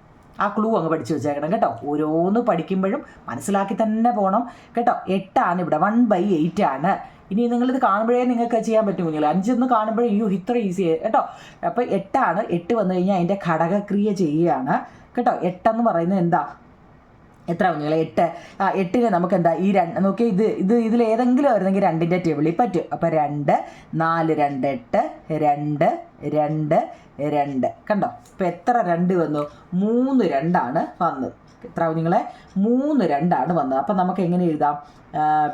ആ ക്ലൂ അങ്ങ് പഠിച്ചു വെച്ചേക്കണം കേട്ടോ. ഓരോന്ന് പഠിക്കുമ്പോഴും മനസ്സിലാക്കി തന്നെ പോകണം കേട്ടോ. 8 ആണ് ഇവിടെ. 1/8 ആണ്. ഇനി നിങ്ങളിത് കാണുമ്പോഴേ നിങ്ങൾക്ക് ചെയ്യാൻ പറ്റും കുഞ്ഞുങ്ങൾ. 5 എന്ന് കാണുമ്പോഴേ ഇത്ര ഈസി കേട്ടോ. അപ്പോൾ 8 ആണ്. 8 വന്നു കഴിഞ്ഞാൽ അതിൻ്റെ ഘടകക്രിയ ചെയ്യുകയാണ് കേട്ടോ. 8 എന്ന് പറയുന്നത് എന്താ? എത്ര കുഞ്ഞുങ്ങളെ? 8. 8ന് നമുക്ക് എന്താ? ഈ 2 നോക്കിയാൽ ഇതിലേതെങ്കിലും വരുന്നെങ്കിൽ 2ൻ്റെ ടേബിളിൽ പറ്റും. അപ്പോൾ 2 4 2 8 2 2 2 കണ്ടോ. ഇപ്പോൾ എത്ര 2 വന്നു? 3 2 ആണ് വന്നത്. എത്ര കുഞ്ഞുങ്ങളെ? 3 2 ആണ് വന്നത്. അപ്പം നമുക്ക് എങ്ങനെ എഴുതാം?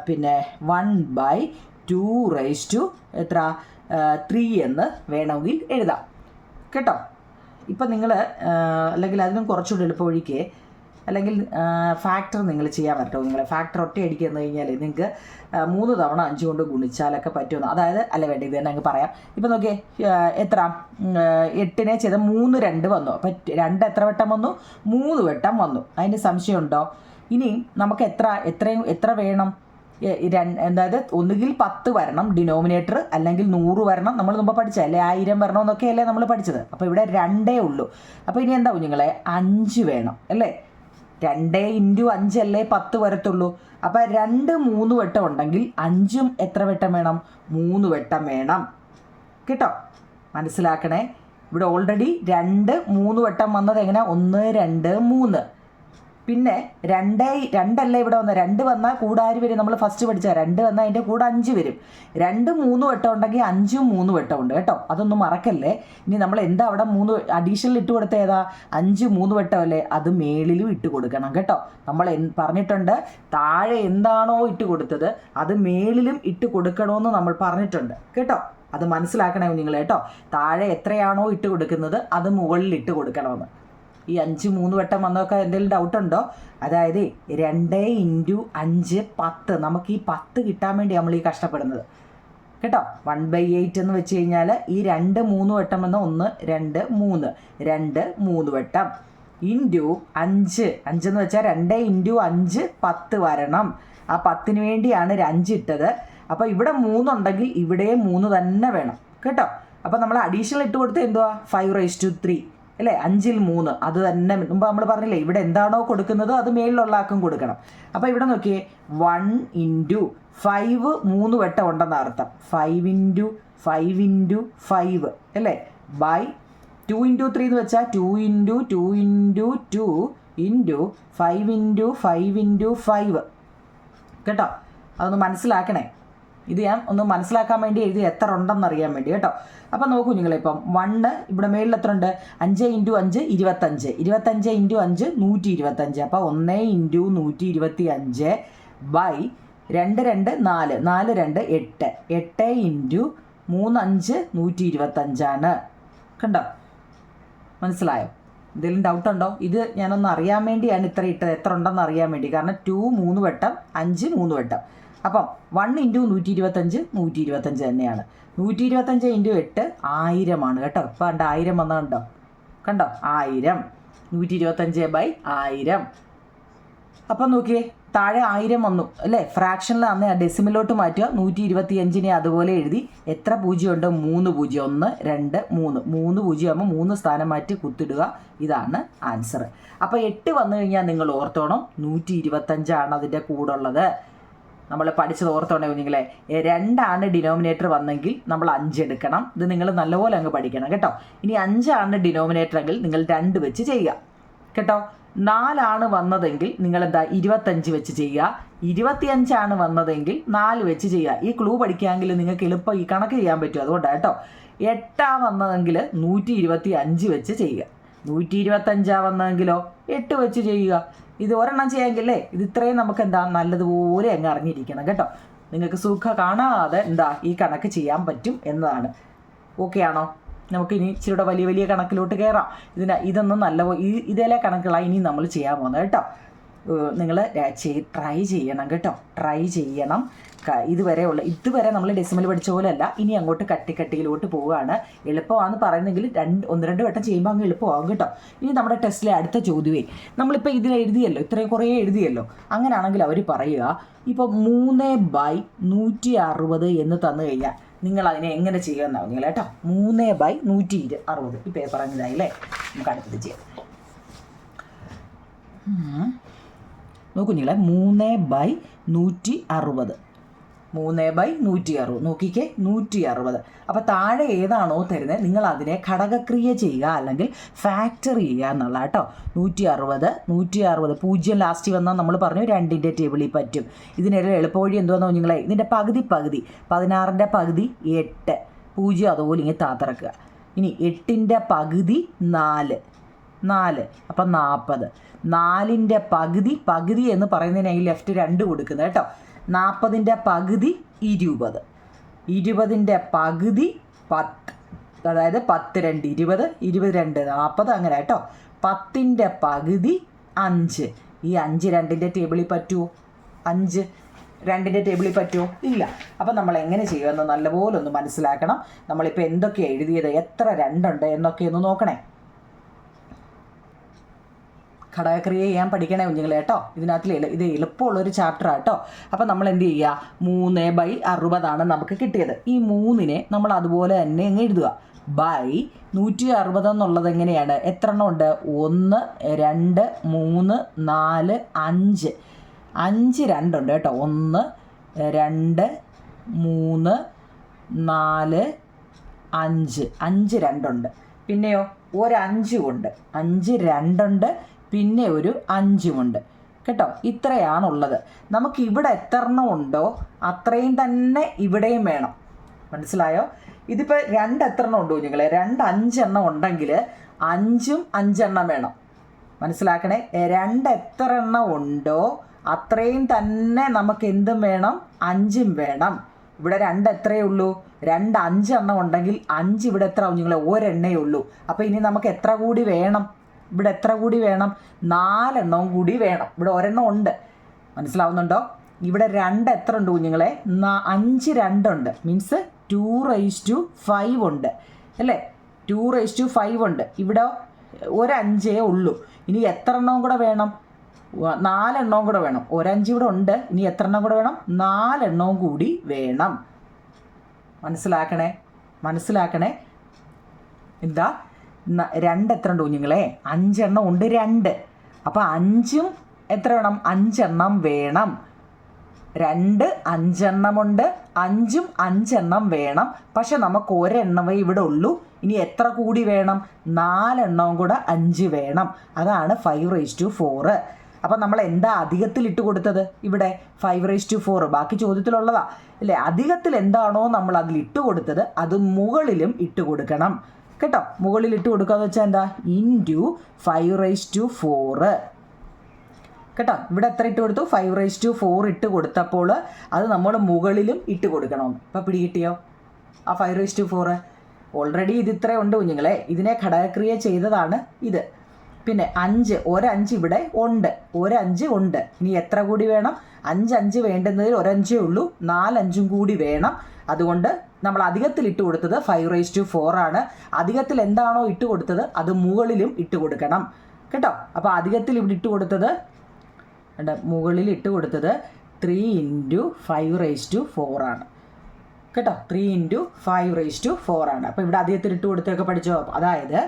പിന്നെ 1/2 എത്ര 3 എന്ന് വേണമെങ്കിൽ എഴുതാം കേട്ടോ. ഇപ്പം നിങ്ങൾ അല്ലെങ്കിൽ അതിനും കുറച്ചുകൂടി എളുപ്പ വഴിക്ക് അല്ലെങ്കിൽ ഫാക്ടർ നിങ്ങൾ ചെയ്യാൻ പറ്റോ. നിങ്ങൾ ഫാക്ടർ ഒറ്റയടിക്ക് എന്ന് കഴിഞ്ഞാൽ നിങ്ങൾക്ക് 3 തവണ 5 കൊണ്ട് ഗുണിച്ചാലൊക്കെ പറ്റുമെന്ന്. അതായത് അല്ല വേണ്ട ഇത് തന്നെ അങ്ങ് പറയാം. ഇപ്പം നോക്കിയേ എത്ര 8നെ ചെയ്ത് 3 2 വന്നു. അപ്പം 2 എത്ര വട്ടം വന്നു? 3 വട്ടം വന്നു. അതിന് സംശയമുണ്ടോ? ഇനി നമുക്ക് എത്ര വേണം? അതായത് ഒന്നുകിൽ 10 വരണം ഡിനോമിനേറ്റർ, അല്ലെങ്കിൽ 100 വരണം. നമ്മൾ മുമ്പ് പഠിച്ചല്ലേ 1000 വരണം എന്നൊക്കെയല്ലേ നമ്മൾ പഠിച്ചത്. അപ്പോൾ ഇവിടെ 2 ഉള്ളൂ. അപ്പോൾ ഇനി എന്താ കുഞ്ഞുങ്ങളെ 5 വേണം അല്ലേ? 2 × 5 അല്ലേ 10 വരത്തുള്ളൂ. അപ്പോൾ 2 3 വട്ടം ഉണ്ടെങ്കിൽ 5ഉം എത്ര വട്ടം വേണം? 3 വട്ടം വേണം കേട്ടോ. മനസ്സിലാക്കണേ. ഇവിടെ ഓൾറെഡി 2 3 വട്ടം വന്നത് എങ്ങനെ? 1 2 3. പിന്നെ 2 അല്ല ഇവിടെ വന്നത്. 2 വന്നാൽ കൂടെ ആര് വരും? നമ്മൾ ഫസ്റ്റ് പഠിച്ച 2 വന്നാൽ അതിൻ്റെ കൂടെ 5 വരും. 2 3 വട്ടം ഉണ്ടെങ്കിൽ 5ഉം 3 വട്ടം ഉണ്ട് കേട്ടോ. അതൊന്നും മറക്കല്ലേ. ഇനി നമ്മൾ എന്താ അവിടെ 3 അഡീഷണൽ ഇട്ട് കൊടുത്ത ഏതാ? 5 3 വട്ടം അല്ലേ? അത് മേളിലും ഇട്ട് കൊടുക്കണം കേട്ടോ. നമ്മൾ പറഞ്ഞിട്ടുണ്ട് താഴെ എന്താണോ ഇട്ട് കൊടുത്തത് അത് മേളിലും ഇട്ട് കൊടുക്കണമെന്ന് നമ്മൾ പറഞ്ഞിട്ടുണ്ട് കേട്ടോ. അത് മനസ്സിലാക്കണേ നിങ്ങൾ കേട്ടോ. താഴെ എത്രയാണോ ഇട്ട് കൊടുക്കുന്നത് അത് മുകളിൽ ഇട്ട് കൊടുക്കണമെന്ന്. ഈ 5 3 വട്ടം വന്നതൊക്കെ എന്തെങ്കിലും ഡൗട്ടുണ്ടോ? അതായത് 2 × 5 10. നമുക്ക് ഈ 10 കിട്ടാൻ വേണ്ടി നമ്മൾ ഈ കഷ്ടപ്പെടുന്നത് കേട്ടോ. 1/8 എന്ന് വെച്ച് കഴിഞ്ഞാൽ ഈ 2 3 വട്ടം വന്ന 1 2 3 2 3 വട്ടം ഇൻറ്റു 5 എന്ന് വെച്ചാൽ 2 × 5 10 വരണം. ആ 10ന് വേണ്ടിയാണ് 5 ഇട്ടത്. അപ്പോൾ ഇവിടെ 3 ഉണ്ടെങ്കിൽ ഇവിടെയും 3 തന്നെ വേണം കേട്ടോ. അപ്പോൾ നമ്മൾ അഡീഷണൽ ഇട്ട് കൊടുത്ത് എന്തുവാ? 5/3 അല്ലേ? 5ൽ 3 അത് തന്നെ. മുമ്പ് നമ്മൾ പറഞ്ഞില്ലേ ഇവിടെ എന്താണോ കൊടുക്കുന്നത് അത് മേളിലുള്ള ആക്കും കൊടുക്കണം. അപ്പോൾ ഇവിടെ നോക്കിയേ 1 × 5 3 വട്ടം ഉണ്ടെന്ന് അർത്ഥം. 5 × 5 × 5 അല്ലേ? ബൈ 2 × 3 എന്ന് വെച്ചാൽ 2 × 2 × 2 × 5 × 5 × 5 കേട്ടോ. അതൊന്ന് മനസ്സിലാക്കണേ. ഇത് ഞാൻ ഒന്ന് മനസ്സിലാക്കാൻ വേണ്ടി എഴുതി എത്ര ഉണ്ടെന്ന് അറിയാൻ വേണ്ടി കേട്ടോ. അപ്പം നോക്കൂ നിങ്ങളിപ്പം 1 ഇവിടെ മേളിൽ എത്ര ഉണ്ട്? 5 × 5 25. 25 × 5 125. അപ്പോൾ 1 × 125 ബൈ 2 2 4 4 2 8 8 × 3 5 125 കണ്ടോ? മനസ്സിലായോ? എന്തെങ്കിലും ഡൗട്ടുണ്ടോ? ഇത് ഞാനൊന്ന് അറിയാൻ വേണ്ടിയാണ് ഇത്ര ഇട്ടത്, എത്ര ഉണ്ടെന്ന് അറിയാൻ വേണ്ടി. കാരണം 2 3 വട്ടം 5 3 വട്ടം. അപ്പം 1 × 125 125 തന്നെയാണ്. 125 × 8 1000 കേട്ടോ. ഇപ്പം കണ്ടോ 1000 വന്നതുണ്ടോ? കണ്ടോ 1000. 125/1000. അപ്പം നോക്കിയേ താഴെ 1000 വന്നു അല്ലേ? ഫ്രാക്ഷനിൽ അന്ന് ഡെസിമലോട്ട് മാറ്റുക. 125നെ അതുപോലെ എഴുതി. എത്ര പൂജ്യമുണ്ട്? 3 പൂജ്യം. 1 2 3 3 പൂജ്യം ആകുമ്പോൾ 3 സ്ഥാനം മാറ്റി കുത്തിടുക. ഇതാണ് ആൻസർ. അപ്പോൾ 8 വന്നു കഴിഞ്ഞാൽ നിങ്ങൾ ഓർത്തോണം 125 അതിൻ്റെ കൂടെ ഉള്ളത്. നമ്മൾ പഠിച്ചത് ഓർത്തോണേ കുഞ്ഞുങ്ങളെ. 2 ഡിനോമിനേറ്റർ വന്നെങ്കിൽ നമ്മൾ 5 എടുക്കണം. ഇത് നിങ്ങൾ നല്ലപോലെ അങ്ങ് പഠിക്കണം കേട്ടോ. ഇനി 5 ഡിനോമിനേറ്റർ എങ്കിൽ നിങ്ങൾ 2 വെച്ച് ചെയ്യുക കേട്ടോ. 4 വന്നതെങ്കിൽ നിങ്ങൾ എന്താ 25 വെച്ച് ചെയ്യുക. 25 വന്നതെങ്കിൽ 4 വെച്ച് ചെയ്യുക. ഈ ക്ലൂ പഠിക്കുകയെങ്കിൽ നിങ്ങൾക്ക് എളുപ്പം ഈ കണക്ക് ചെയ്യാൻ പറ്റും. അതുകൊണ്ടാണ് കേട്ടോ. 8 വന്നതെങ്കിൽ 125 വെച്ച് ചെയ്യുക. 125 വന്നതെങ്കിലോ 8 വെച്ച് ചെയ്യുക. ഇത് ഒരെണ്ണം ചെയ്യാമെങ്കിലേ ഇത് ഇത്രയും നമുക്ക് എന്താ നല്ലതുപോലെ അങ്ങ് അറിഞ്ഞിരിക്കണം കേട്ടോ. നിങ്ങൾക്ക് സുഖം കാണാതെ എന്താ ഈ കണക്ക് ചെയ്യാൻ പറ്റും എന്നതാണ്. ഓക്കെ ആണോ? നമുക്ക് ഇനി ഇച്ചിരിയുടെ വലിയ വലിയ കണക്കിലോട്ട് കയറാം. ഇതൊന്നും നല്ല ഇതേലെ കണക്കുകളാണ് ഇനി നമ്മൾ ചെയ്യാൻ പോകുന്നത് കേട്ടോ. നിങ്ങൾ ട്രൈ ചെയ്യണം കേട്ടോ. ട്രൈ ചെയ്യണം. ഇതുവരെ നമ്മൾ ഡെസിമൽ പഠിച്ച പോലെയല്ല. ഇനി അങ്ങോട്ട് കട്ടിയിലോട്ട് പോവുകയാണ്. എളുപ്പമാണെന്ന് പറയുന്നെങ്കിൽ 1-2 വട്ടം ചെയ്യുമ്പോൾ അങ്ങ് എളുപ്പമാകും കേട്ടോ. ഇനി നമ്മുടെ ടെസ്റ്റിലെ അടുത്ത ചോദ്യമേ, നമ്മളിപ്പോൾ ഇതിൽ എഴുതിയല്ലോ, ഇത്രയും കുറേ എഴുതിയല്ലോ. അങ്ങനെയാണെങ്കിൽ അവർ പറയുക ഇപ്പോൾ 3/160 എന്ന് തന്നു കഴിഞ്ഞാൽ നിങ്ങൾ അതിനെ എങ്ങനെ ചെയ്യുമെന്നാവും നിങ്ങൾ കേട്ടോ. 3/160 ഈ പേപ്പർ അങ്ങനെയായില്ലേ. നമുക്ക് അടുത്തത് ചെയ്യാം. നോക്കൂ നിങ്ങളെ 3/160 3/160 നോക്കിക്കേ 160. അപ്പോൾ താഴെ ഏതാണോ തരുന്നത് നിങ്ങൾ അതിനെ ഘടകക്രിയ ചെയ്യുക അല്ലെങ്കിൽ ഫാക്ടർ ചെയ്യുക എന്നുള്ള കേട്ടോ. 160 0 ലാസ്റ്റ് വന്നാൽ നമ്മൾ പറഞ്ഞു 2ൻ്റെ ടേബിളിൽ പറ്റും. ഇതിനിടയിൽ എളുപ്പവഴി എന്തുവെന്നോ നിങ്ങളെ ഇതിൻ്റെ പകുതി 16ൻ്റെ പകുതി 8 0 അതുപോലെ ഇങ്ങനെ താത്തിറക്കുക. ഇനി 8ൻ്റെ പകുതി 4 അപ്പം 40. 4ൻ്റെ പകുതി എന്ന് പറയുന്നതിനായി ലെഫ്റ്റ് 2 കൊടുക്കുന്നത് കേട്ടോ. 40ൻ്റെ പകുതി 20. 20ൻ്റെ പകുതി 10. അതായത് 10 2 20 20 2 40 അങ്ങനെ കേട്ടോ. 10ൻ്റെ പകുതി 5. ഈ 5 2ൻ്റെ ടേബിളിൽ പറ്റുമോ? 5 2ൻ്റെ ടേബിളിൽ പറ്റുമോ? ഇല്ല. അപ്പം നമ്മൾ എങ്ങനെ ചെയ്യുമെന്ന് നല്ലപോലെ ഒന്ന് മനസ്സിലാക്കണം. നമ്മളിപ്പോൾ എന്തൊക്കെയാണ് എഴുതിയത്, എത്ര 2 ഉണ്ട് എന്നൊക്കെ ഒന്ന് നോക്കണേ. ഘടകക്രിയ ചെയ്യാൻ പഠിക്കണേ കുഞ്ഞുങ്ങൾ കേട്ടോ. ഇതിനകത്തിൽ ഇത് എളുപ്പമുള്ളൊരു ചാപ്റ്ററാണ് കേട്ടോ. അപ്പം നമ്മൾ എന്ത് ചെയ്യുക, 3/60 നമുക്ക് കിട്ടിയത്. ഈ 3നെ നമ്മൾ അതുപോലെ തന്നെ അങ്ങ് എഴുതുക. ബൈ 160 എന്നുള്ളത് എങ്ങനെയാണ്, എത്ര എണ്ണം ഉണ്ട്? 1 2 3 4 5. 5 2 ഉണ്ട് കേട്ടോ. 1 2 3 4 5. 5 2 ഉണ്ട്. പിന്നെയോ ഒരു 5 ഉണ്ട്. 5 2 ഉണ്ട്. പിന്നെ ഒരു 5 ഉണ്ട് കേട്ടോ. ഇത്രയാണുള്ളത്. നമുക്ക് ഇവിടെ എത്ര എണ്ണം ഉണ്ടോ അത്രയും തന്നെ ഇവിടെയും വേണം. മനസ്സിലായോ? ഇതിപ്പോൾ 2 എത്ര എണ്ണം ഉണ്ടോ കുഞ്ഞുങ്ങളെ? 2 5 എണ്ണം ഉണ്ടെങ്കിൽ 5ഉം 5 എണ്ണം വേണം. മനസ്സിലാക്കണേ. 2 എത്ര എണ്ണം ഉണ്ടോ അത്രയും തന്നെ നമുക്ക് എന്തും വേണം, 5ഉം വേണം. ഇവിടെ 2 എത്രയേ ഉള്ളൂ? 2 5 എണ്ണം ഉണ്ടെങ്കിൽ 5 ഇവിടെ എത്ര കുഞ്ഞുങ്ങളെ? ഒരെണ്ണേ ഉള്ളൂ. അപ്പോൾ ഇനി നമുക്ക് എത്ര കൂടി വേണം? ഇവിടെ എത്ര കൂടി വേണം? 4 എണ്ണവും കൂടി വേണം. ഇവിടെ ഒരെണ്ണം ഉണ്ട്. മനസ്സിലാവുന്നുണ്ടോ? ഇവിടെ 2 എത്ര ഉണ്ട് കുഞ്ഞുങ്ങളെ? 5 2 ഉണ്ട്. മീൻസ് 2/5 ഉണ്ട് അല്ലേ? 2/5 ഉണ്ട്. ഇവിടെ ഒരു 5 ഉള്ളൂ. ഇനി എത്ര എണ്ണവും കൂടെ വേണം? 4 എണ്ണവും കൂടെ വേണം. ഒരു 5 ഇവിടെ ഉണ്ട്. ഇനി എത്ര എണ്ണം കൂടെ വേണം? 4 എണ്ണവും കൂടി വേണം. മനസ്സിലാക്കണേ. എന്താ 2 എത്ര ഉണ്ട് കുഞ്ഞുങ്ങളെ? 5 എണ്ണം ഉണ്ട്. 2. അപ്പോൾ 5ഉം എത്ര വേണം? 5 എണ്ണം വേണം. 2 5 എണ്ണമുണ്ട്. 5ഉം 5 എണ്ണം വേണം. പക്ഷെ നമുക്ക് ഒരെണ്ണമേ ഇവിടെ ഉള്ളൂ. ഇനി എത്ര കൂടി വേണം? 4 എണ്ണവും കൂടെ 5 വേണം. അതാണ് 5/4. അപ്പം നമ്മൾ എന്താ അധികത്തിൽ ഇട്ട് കൊടുത്തത്? ഇവിടെ 5/4. ബാക്കി ചോദ്യത്തിലുള്ളതാ അല്ലേ? അധികത്തിൽ എന്താണോ നമ്മൾ അതിൽ ഇട്ട് കൊടുത്തത് അത് മുകളിലും ഇട്ട് കൊടുക്കണം കേട്ടോ. മുകളിൽ ഇട്ട് കൊടുക്കാന്ന് വെച്ചാൽ എന്താ? ഇൻറ്റു 5/4 കേട്ടോ. ഇവിടെ എത്ര ഇട്ട് കൊടുത്തു? 5/4 ഇട്ട് കൊടുത്തപ്പോൾ അത് നമ്മൾ മുകളിലും ഇട്ട് കൊടുക്കണം. ഇപ്പം പിടികിട്ടിയോ ആ 5/4? ഓൾറെഡി ഇത് ഇത്ര ഉണ്ട് കുഞ്ഞുങ്ങളെ. ഇതിനെ ഘടകക്രിയ ചെയ്തതാണ് ഇത്. പിന്നെ 5 ഒരു 5 ഇവിടെ ഉണ്ട്. ഒരു 5 ഉണ്ട്. ഇനി എത്ര കൂടി വേണം? 5 5 വേണ്ടുന്നതിൽ ഒരു 5 ഉള്ളൂ. 4 5ഉം കൂടി വേണം. അതുകൊണ്ട് നമ്മൾ അധികത്തിൽ ഇട്ട് കൊടുത്തത് 5/4 ആണ്. അധികത്തിൽ എന്താണോ ഇട്ട് കൊടുത്തത് അത് മുകളിലും ഇട്ട് കൊടുക്കണം കേട്ടോ. അപ്പോൾ അധികത്തിൽ ഇവിടെ ഇട്ട് കൊടുത്തത് മുകളിൽ ഇട്ട് കൊടുത്തത് 3 × 5/4 ആണ് കേട്ടോ. 3 × 5/4 ആണ്. അപ്പോൾ ഇവിടെ അധികത്തിൽ ഇട്ട് കൊടുത്തൊക്കെ പഠിച്ചോ. അതായത്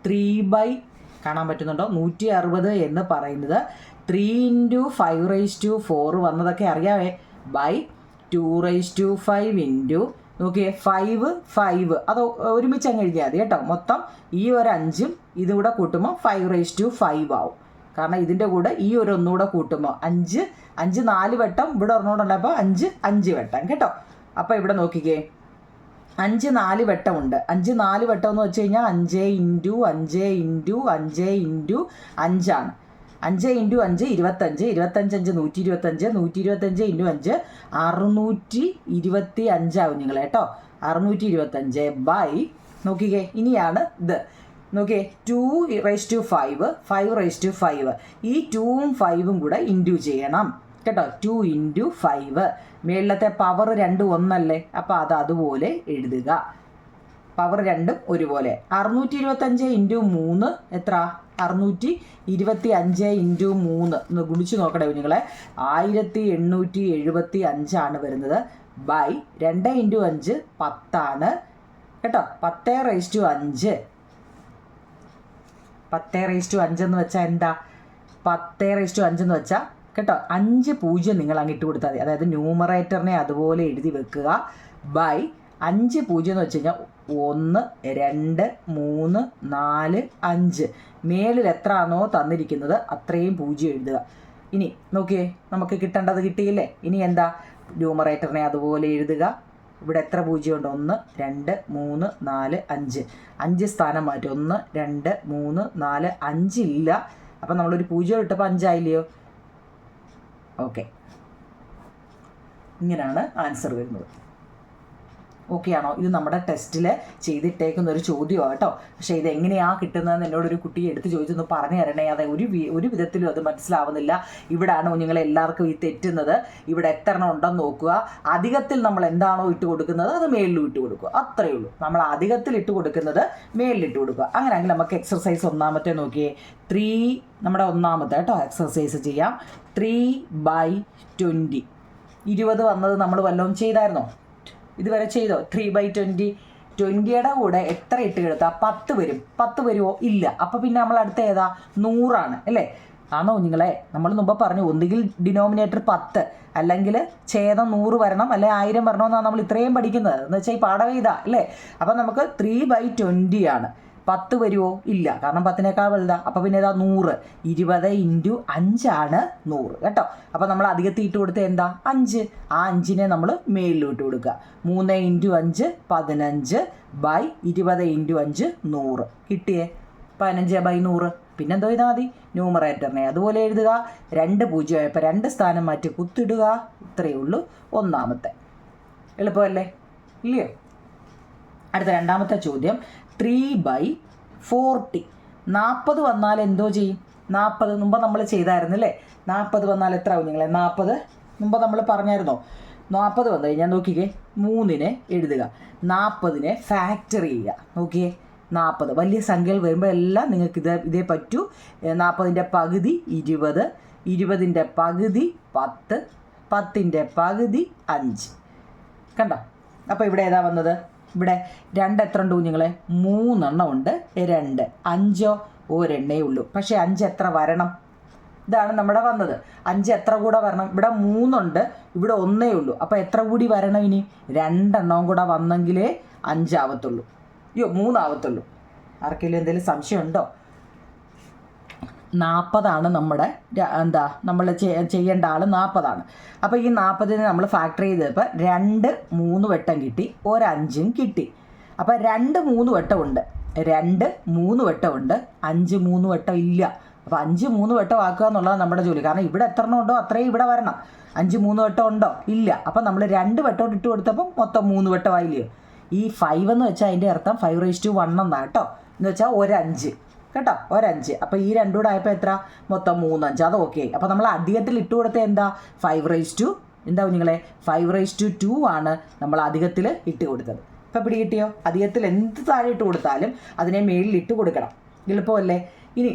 3 കാണാൻ പറ്റുന്നുണ്ടോ? 160 എന്ന് പറയുന്നത് 3 × 5/4 വന്നതൊക്കെ അറിയാവേ. ബൈ 2/5 ഇൻറ്റു നോക്കിയേ 5 5 അത് ഒരുമിച്ച് അങ്ങ് എഴുതിയാൽ മതി കേട്ടോ. മൊത്തം ഈ ഒരു 5ഉം ഇതുകൂടെ കൂട്ടുമ്പോൾ 5/5 ആവും. കാരണം ഇതിൻ്റെ കൂടെ ഈ ഒരു ഒന്നുകൂടെ കൂട്ടുമ്പോൾ 5 5 4 വട്ടം ഇവിടെ ഒരെണ്ണോടുണ്ടപ്പോൾ 5 5 വട്ടം കേട്ടോ. അപ്പോൾ ഇവിടെ നോക്കിക്കേ 5 4 വട്ടമുണ്ട്. 5 4 വട്ടം എന്ന് വെച്ച് കഴിഞ്ഞാൽ 5 × 5 × 5 × 5 ആണ്. 5 × 5 25, 25 5 125, 125 × 5 625 ആവും നിങ്ങൾ കേട്ടോ. 625 ബൈ നോക്കിക്കേ. ഇനിയാണ് ഇത് നോക്കിയേ 2/5 5/5. ഈ 2ഉം 5ഉം കൂടെ ഇൻറ്റു ചെയ്യണം കേട്ടോ. 2 × 5. മേളിലത്തെ പവർ 2 ഒന്നല്ലേ? അപ്പോൾ അത് അതുപോലെ എഴുതുക. പവർ 2 ഒരുപോലെ. 625 × 3 എത്ര? 625 × 3 ഒന്ന് ഗുണിച്ച് നോക്കണേ കുഞ്ഞുങ്ങളെ. 1875 ആണ് വരുന്നത്. ബൈ 2 × 5 10 ആണ് കേട്ടോ. 10/5 10/5 എന്ന് വെച്ചാൽ എന്താ? 10/5 എന്ന് വെച്ചാൽ കേട്ടോ 5 0 നിങ്ങൾ അങ്ങിട്ട് കൊടുത്താൽ മതി. അതായത് ന്യൂമറേറ്ററിനെ അതുപോലെ എഴുതി വെക്കുക. ബൈ 5 0 എന്ന് വെച്ച് കഴിഞ്ഞാൽ 1 2 3 4 5. മേളിൽ എത്ര ആണോ തന്നിരിക്കുന്നത് അത്രയും 0 എഴുതുക. ഇനി നോക്കിയേ നമുക്ക് കിട്ടേണ്ടത് കിട്ടിയില്ലേ? ഇനി എന്താ? ന്യൂമറേറ്ററിനെ അതുപോലെ എഴുതുക. ഇവിടെ എത്ര 0 ഉണ്ട്? 1 2 3 4 5. 5 സ്ഥാനം മാറ്റി. 1 2 3 4 5 ഇല്ല. അപ്പം നമ്മളൊരു 0 ഇട്ടപ്പോൾ 5 ആയില്ലയോ? ഓക്കെ, ഇങ്ങനെയാണ് ആൻസർ വരുന്നത്. ഓക്കെ ആണോ? ഇത് നമ്മുടെ ടെസ്റ്റിൽ ചെയ്തിട്ടേക്കുന്ന ഒരു ചോദ്യമാണ് കേട്ടോ. പക്ഷേ ഇത് എങ്ങനെയാണ് കിട്ടുന്നതെന്ന് എന്നോടൊരു കുട്ടി എടുത്ത് ചോദിച്ചൊന്ന് പറഞ്ഞു തരണേ. അതെ, ഒരു വിധത്തിലും അത് മനസ്സിലാവുന്നില്ല. ഇവിടാണ് കുഞ്ഞുങ്ങളെ എല്ലാവർക്കും ഈ തെറ്റുന്നത്. ഇവിടെ എത്ര എണ്ണം ഉണ്ടെന്ന് നോക്കുക. അധികത്തിൽ നമ്മൾ എന്താണോ ഇട്ട് കൊടുക്കുന്നത് അത് മേളിലും ഇട്ട് കൊടുക്കുക. അത്രയേ ഉള്ളൂ. നമ്മൾ അധികത്തിൽ ഇട്ട് കൊടുക്കുന്നത് മേളിലിട്ട് കൊടുക്കുക. അങ്ങനെയാണെങ്കിൽ നമുക്ക് എക്സർസൈസ് ഒന്നാമത്തെ നോക്കിയേ. 3 നമ്മുടെ ഒന്നാമത്തെ കേട്ടോ എക്സർസൈസ് ചെയ്യാം. 3/20. 20 വന്നത് നമ്മൾ വല്ലതും ചെയ്തായിരുന്നോ? ഇതുവരെ ചെയ്തോ? 3/20. 20യുടെ കൂടെ എത്ര ഇട്ട് കിടത്താം? 10 വരും. 10 വരുമോ? ഇല്ല. അപ്പോൾ പിന്നെ നമ്മൾ അടുത്ത ഏതാ? 100 അല്ലേ? ആണോ കുഞ്ഞുങ്ങളെ? നമ്മൾ മുമ്പ് പറഞ്ഞു ഒന്നുകിൽ ഡിനോമിനേറ്റർ 10 അല്ലെങ്കിൽ ഛേദം 100 വരണം, അല്ലെ 1000 വരണമെന്നാണ് നമ്മൾ ഇത്രയും പഠിക്കുന്നത്. എന്ന് വെച്ചാൽ ഈ പാഠം ഇതാ അല്ലേ? അപ്പം നമുക്ക് 3/20 ആണ്. 10 വരുമോ? ഇല്ല, കാരണം 10നേക്കാൾ വലുതാ. അപ്പോൾ പിന്നെ ഏതാ? 100. 20 × 5 ആണ് 100 കേട്ടോ. അപ്പോൾ നമ്മൾ അധികത്തിൽ ഇട്ട് കൊടുത്ത് എന്താ? 5. ആ 5നെ നമ്മൾ മേലിൽ ഇട്ട് കൊടുക്കുക. 3 × 5 15 20 × 5 100 കിട്ടിയേ. 15/100. പിന്നെന്തോ ചെയ്താൽ മതി? ന്യൂമറേറ്ററിനെ അതുപോലെ എഴുതുക. 2 0 ആയപ്പോൾ 2 സ്ഥാനം മാറ്റി കുത്തിടുക. ഇത്രയേ ഉള്ളൂ ഒന്നാമത്തെ. എളുപ്പമല്ലേ? ഇല്ലയോ? അടുത്ത രണ്ടാമത്തെ ചോദ്യം. 3/40. 40 വന്നാൽ എന്തോ ചെയ്യും? 40 മുമ്പ് നമ്മൾ ചെയ്തായിരുന്നല്ലേ? 40 വന്നാൽ എത്ര ആവും നിങ്ങളെ? 40 മുമ്പ് നമ്മൾ പറഞ്ഞായിരുന്നോ? 40 വന്നു കഴിഞ്ഞാൽ നോക്കിക്കേ, 3നെ എഴുതുക, 40നെ ഫാക്ടറി ചെയ്യുക. നോക്കിയേ, 40 വലിയ സംഖ്യകൾ വരുമ്പോൾ എല്ലാം നിങ്ങൾക്ക് ഇതേ പറ്റൂ. 40ൻ്റെ പകുതി 20, 20ൻ്റെ പകുതി 10, 10ൻ്റെ പകുതി 5. കണ്ടോ? അപ്പോൾ ഇവിടെ ഏതാ വന്നത്? ഇവിടെ 2 എത്ര ഉണ്ട് കുഞ്ഞുങ്ങളെ? 3 എണ്ണം ഉണ്ട്. 2 5 ഒരെണ്ണേ ഉള്ളൂ. പക്ഷേ 5 എത്ര വരണം? ഇതാണ് നമ്മുടെ വന്നത്. 5 എത്ര കൂടെ വരണം? ഇവിടെ 3 ഉണ്ട്, ഇവിടെ 1 ഉള്ളൂ. അപ്പോൾ എത്ര കൂടി വരണം ഇനി? 2 എണ്ണവും കൂടെ വന്നെങ്കിലേ 5 ആവത്തുള്ളൂ. 3 ആവത്തുള്ളൂ. ആർക്കെങ്കിലും എന്തെങ്കിലും സംശയം ഉണ്ടോ? 40 നമ്മുടെ നമ്മൾ ചെയ്യേണ്ട ആൾ 40. അപ്പോൾ ഈ 40നെ നമ്മൾ ഫാക്ടർ ചെയ്തപ്പോൾ 2 3 വട്ടം കിട്ടി, 1 5ഉം കിട്ടി. അപ്പോൾ 2 3 വട്ടം ഉണ്ട്, 2 3 വട്ടം ഉണ്ട്, 5 3 വട്ടം ഇല്ല. അപ്പോൾ 5 3 വട്ടം ആക്കുക എന്നുള്ളതാണ് നമ്മുടെ ജോലി. കാരണം ഇവിടെ എത്ര എണ്ണം ഉണ്ടോ അത്രയും ഇവിടെ വരണം. 5 3 വട്ടം ഉണ്ടോ? ഇല്ല. അപ്പോൾ നമ്മൾ 2 വട്ടം ഇട്ട് കൊടുത്തപ്പോൾ മൊത്തം 3 വട്ടമായില്ലയോ? ഈ 5 എന്ന് വെച്ചാൽ അതിൻ്റെ അർത്ഥം 5/1 എന്നാണ് കേട്ടോ. എന്ന് വെച്ചാൽ 1 5 കേട്ടോ, 1 5. അപ്പോൾ ഈ 2 കൂടെ ആയപ്പോൾ എത്ര? മൊത്തം 3 5. അത് ഓക്കെ. അപ്പോൾ നമ്മൾ അധികത്തിൽ ഇട്ട് കൊടുത്ത എന്താ? 5/2 എന്താ കുഞ്ഞുങ്ങളെ? 5/2 ആണ് നമ്മൾ അധികത്തിൽ ഇട്ട് കൊടുത്തത്. ഇപ്പോൾ പിടി കിട്ടിയോ? അധികത്തിൽ എന്ത് താഴെ ഇട്ട് കൊടുത്താലും അതിനെ മേളിൽ ഇട്ട് കൊടുക്കണം. എളുപ്പമല്ലേ? ഇനി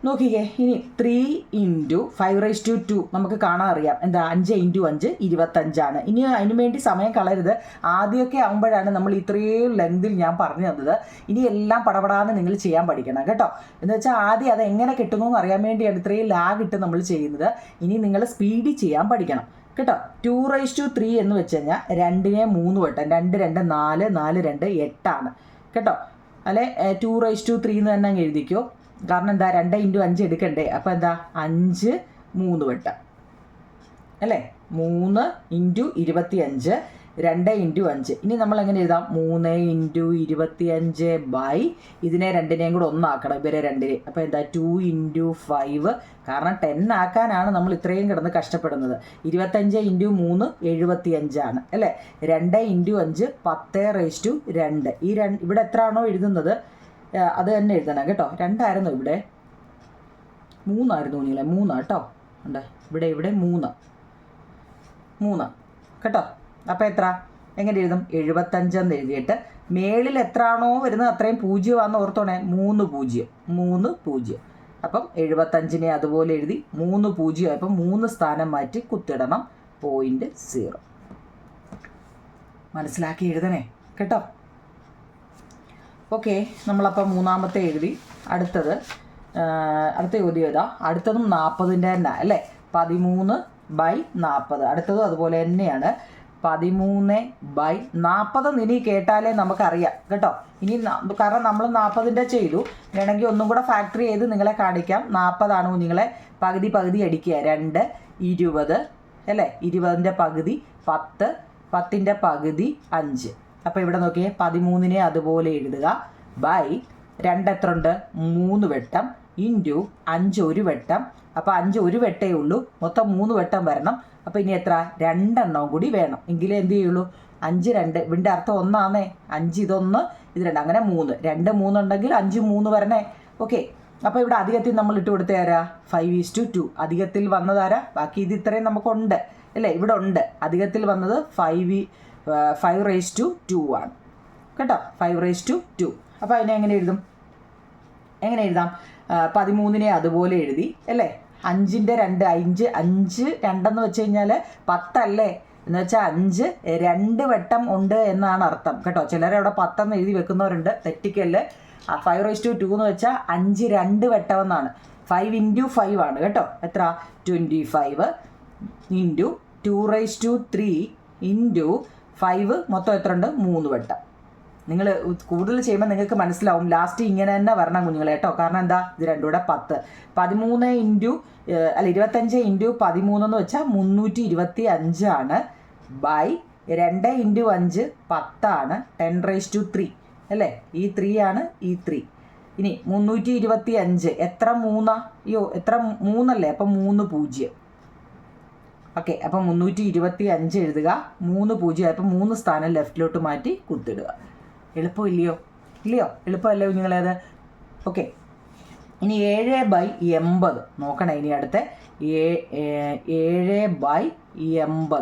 നോക്കിക്കേ, ഇനി 3 × 5/2 നമുക്ക് കാണാൻ അറിയാം എന്താ? 5 × 5 25. ഇനി അതിനു വേണ്ടി സമയം കളയരുത്. ആദ്യമൊക്കെ ആകുമ്പോഴാണ് നമ്മൾ ഇത്രയും ലെങ്തിൽ ഞാൻ പറഞ്ഞു തന്നത്. ഇനി എല്ലാം പടപടാന്ന് നിങ്ങൾ ചെയ്യാൻ പഠിക്കണം കേട്ടോ. എന്ന് വെച്ചാൽ ആദ്യം അത് എങ്ങനെ കിട്ടുന്നു എന്ന് അറിയാൻ വേണ്ടിയാണ് ഇത്രയും ലാഗ് ഇട്ട് നമ്മൾ ചെയ്യുന്നത്. ഇനി നിങ്ങൾ സ്പീഡിൽ ചെയ്യാൻ പഠിക്കണം കേട്ടോ. 2/3 എന്ന് വെച്ച് കഴിഞ്ഞാൽ 2നെ 3 വട്ടം, 2 2 4 4 2 8 ആണ് കേട്ടോ. അല്ലെ 2/3 എന്ന് തന്നെ അങ്ങ് എഴുതിക്കോ. കാരണം എന്താ? 2 × 5 എടുക്കണ്ടേ? അപ്പോൾ എന്താ? 5 3 വട്ടം അല്ലേ? 3 × 25, 2 × 5. ഇനി നമ്മൾ എങ്ങനെ എഴുതാം? 3 × 25 ഇതിനെ 2നെയും കൂടെ 1 ആക്കണം, ഇവരെ 2നെ. അപ്പോൾ എന്താ? 2 × 5. കാരണം 10 ആക്കാനാണ് നമ്മൾ ഇത്രയും കിടന്ന് കഷ്ടപ്പെടുന്നത്. 25 × 3 75 ആണ് അല്ലേ? 2 × 5 10/2. ഈ ഇവിടെ എത്ര ആണോ എഴുതുന്നത് അത് തന്നെ എഴുതണം കേട്ടോ. 2 ആയിരുന്നു, ഇവിടെ 3 ആയിരുന്നു കുഞ്ഞിങ്ങളെ. 3 കേട്ടോ. ഉണ്ട് ഇവിടെ 3 കേട്ടോ. അപ്പോൾ എത്ര? എങ്ങനെ എഴുതും? 75 എന്ന് എഴുതിയിട്ട് മേളിൽ എത്ര ആണോ വരുന്നത് അത്രയും 0 ആണെന്ന് ഓർത്തോണേ. 3 0. അപ്പം 75നെ അതുപോലെ എഴുതി 3 0 ആയപ്പോൾ 3 സ്ഥാനം മാറ്റി കുത്തിടണം. 0. മനസ്സിലാക്കി എഴുതണേ കേട്ടോ. ഓക്കെ, നമ്മളപ്പോൾ മൂന്നാമത്തെ എഴുതി. അടുത്ത ചോദ്യം ഏതാ? അടുത്തതും 40ൻ്റെ തന്നെ അല്ലേ? 13/40. അടുത്തതും അതുപോലെ തന്നെയാണ്. 13/40 ഇനി കേട്ടാലേ നമുക്കറിയാം കേട്ടോ. ഇനി കാരണം നമ്മൾ 40ൻ്റെ ചെയ്തു. വേണമെങ്കിൽ ഒന്നും കൂടെ ഫാക്ടറി ചെയ്ത് നിങ്ങളെ കാണിക്കാം. 40 ആണ് നിങ്ങളെ പകുതി അടിക്കുക. 2 20 അല്ലേ? 20ൻ്റെ പകുതി 10, 10ൻ്റെ പകുതി 5. അപ്പോൾ ഇവിടെ നോക്കിയേ, 13നെ അതുപോലെ എഴുതുക. 2 എത്ര ഉണ്ട്? 3 വട്ടം × 5 1 വട്ടം. അപ്പോൾ 5 1 വട്ടേ ഉള്ളൂ, മൊത്തം 3 വട്ടം വരണം. അപ്പോൾ ഇനി എത്ര? 2 എണ്ണവും കൂടി വേണം, എങ്കിലേ എന്ത് ചെയ്യുള്ളൂ? 5 2 ഇവിൻ്റെ അർത്ഥം ഒന്നാന്നേ. 5 ഇതൊന്ന് ഇത് 2 അങ്ങനെ 3 2 3 ഉണ്ടെങ്കിൽ 5 3 വരണേ. ഓക്കെ, അപ്പോൾ ഇവിടെ അധികത്തിൽ നമ്മൾ ഇട്ട് കൊടുത്ത ആരാ? 5:2. അധികത്തിൽ വന്നതാരാ? ബാക്കി ഇത് ഇത്രയും നമുക്കുണ്ട് അല്ലേ, ഇവിടെ ഉണ്ട്. അധികത്തിൽ വന്നത് 5:2 ആണ് കേട്ടോ, 5:2. അപ്പോൾ അതിനെ എങ്ങനെ എഴുതാം? 13നെ അതുപോലെ എഴുതി അല്ലേ. 5ൻ്റെ 2 5 2 വെച്ച് കഴിഞ്ഞാൽ 10 അല്ലേ, എന്ന് വെച്ചാൽ 5 2 വട്ടം ഉണ്ട് എന്നാണ് അർത്ഥം കേട്ടോ. ചിലരവിടെ 10 എഴുതി വെക്കുന്നവരുണ്ട്, തെറ്റിക്കല്ല്. 5:2 എന്ന് വെച്ചാൽ 5 2 വട്ടം എന്നാണ്. 5 × 5 ആണ് കേട്ടോ. എത്ര? 25 × 2⁻³ × 5 മൊത്തം എത്ര ഉണ്ട്? 3 വട്ടം. നിങ്ങൾ കൂടുതൽ ചെയ്യുമ്പോൾ നിങ്ങൾക്ക് മനസ്സിലാവും. ലാസ്റ്റ് ഇങ്ങനെ തന്നെ വരണം കുഞ്ഞുങ്ങളെ കേട്ടോ. കാരണം എന്താ? ഇത് രണ്ടും കൂടെ 10. 25 × 13 എന്ന് വെച്ചാൽ 325 ആണ്. ബൈ 2 × 5 10 ആണ്. 10⁻³ അല്ലേ. ഈ 3 ആണ് ഈ 3. ഇനി 325 എത്ര? 3. അയ്യോ എത്ര? 3 അല്ലേ. അപ്പം 3 0. ഓക്കെ, അപ്പം 325 എഴുതുക. 3 0 അപ്പം 3 സ്ഥാനം ലെഫ്റ്റിലോട്ട് മാറ്റി കുത്തിടുക. എളുപ്പമില്ലയോ? എളുപ്പമല്ലേ കുഞ്ഞുങ്ങളേത്? ഓക്കെ, ഇനി 7/80 നോക്കണേ. ഇനി അടുത്ത 7/80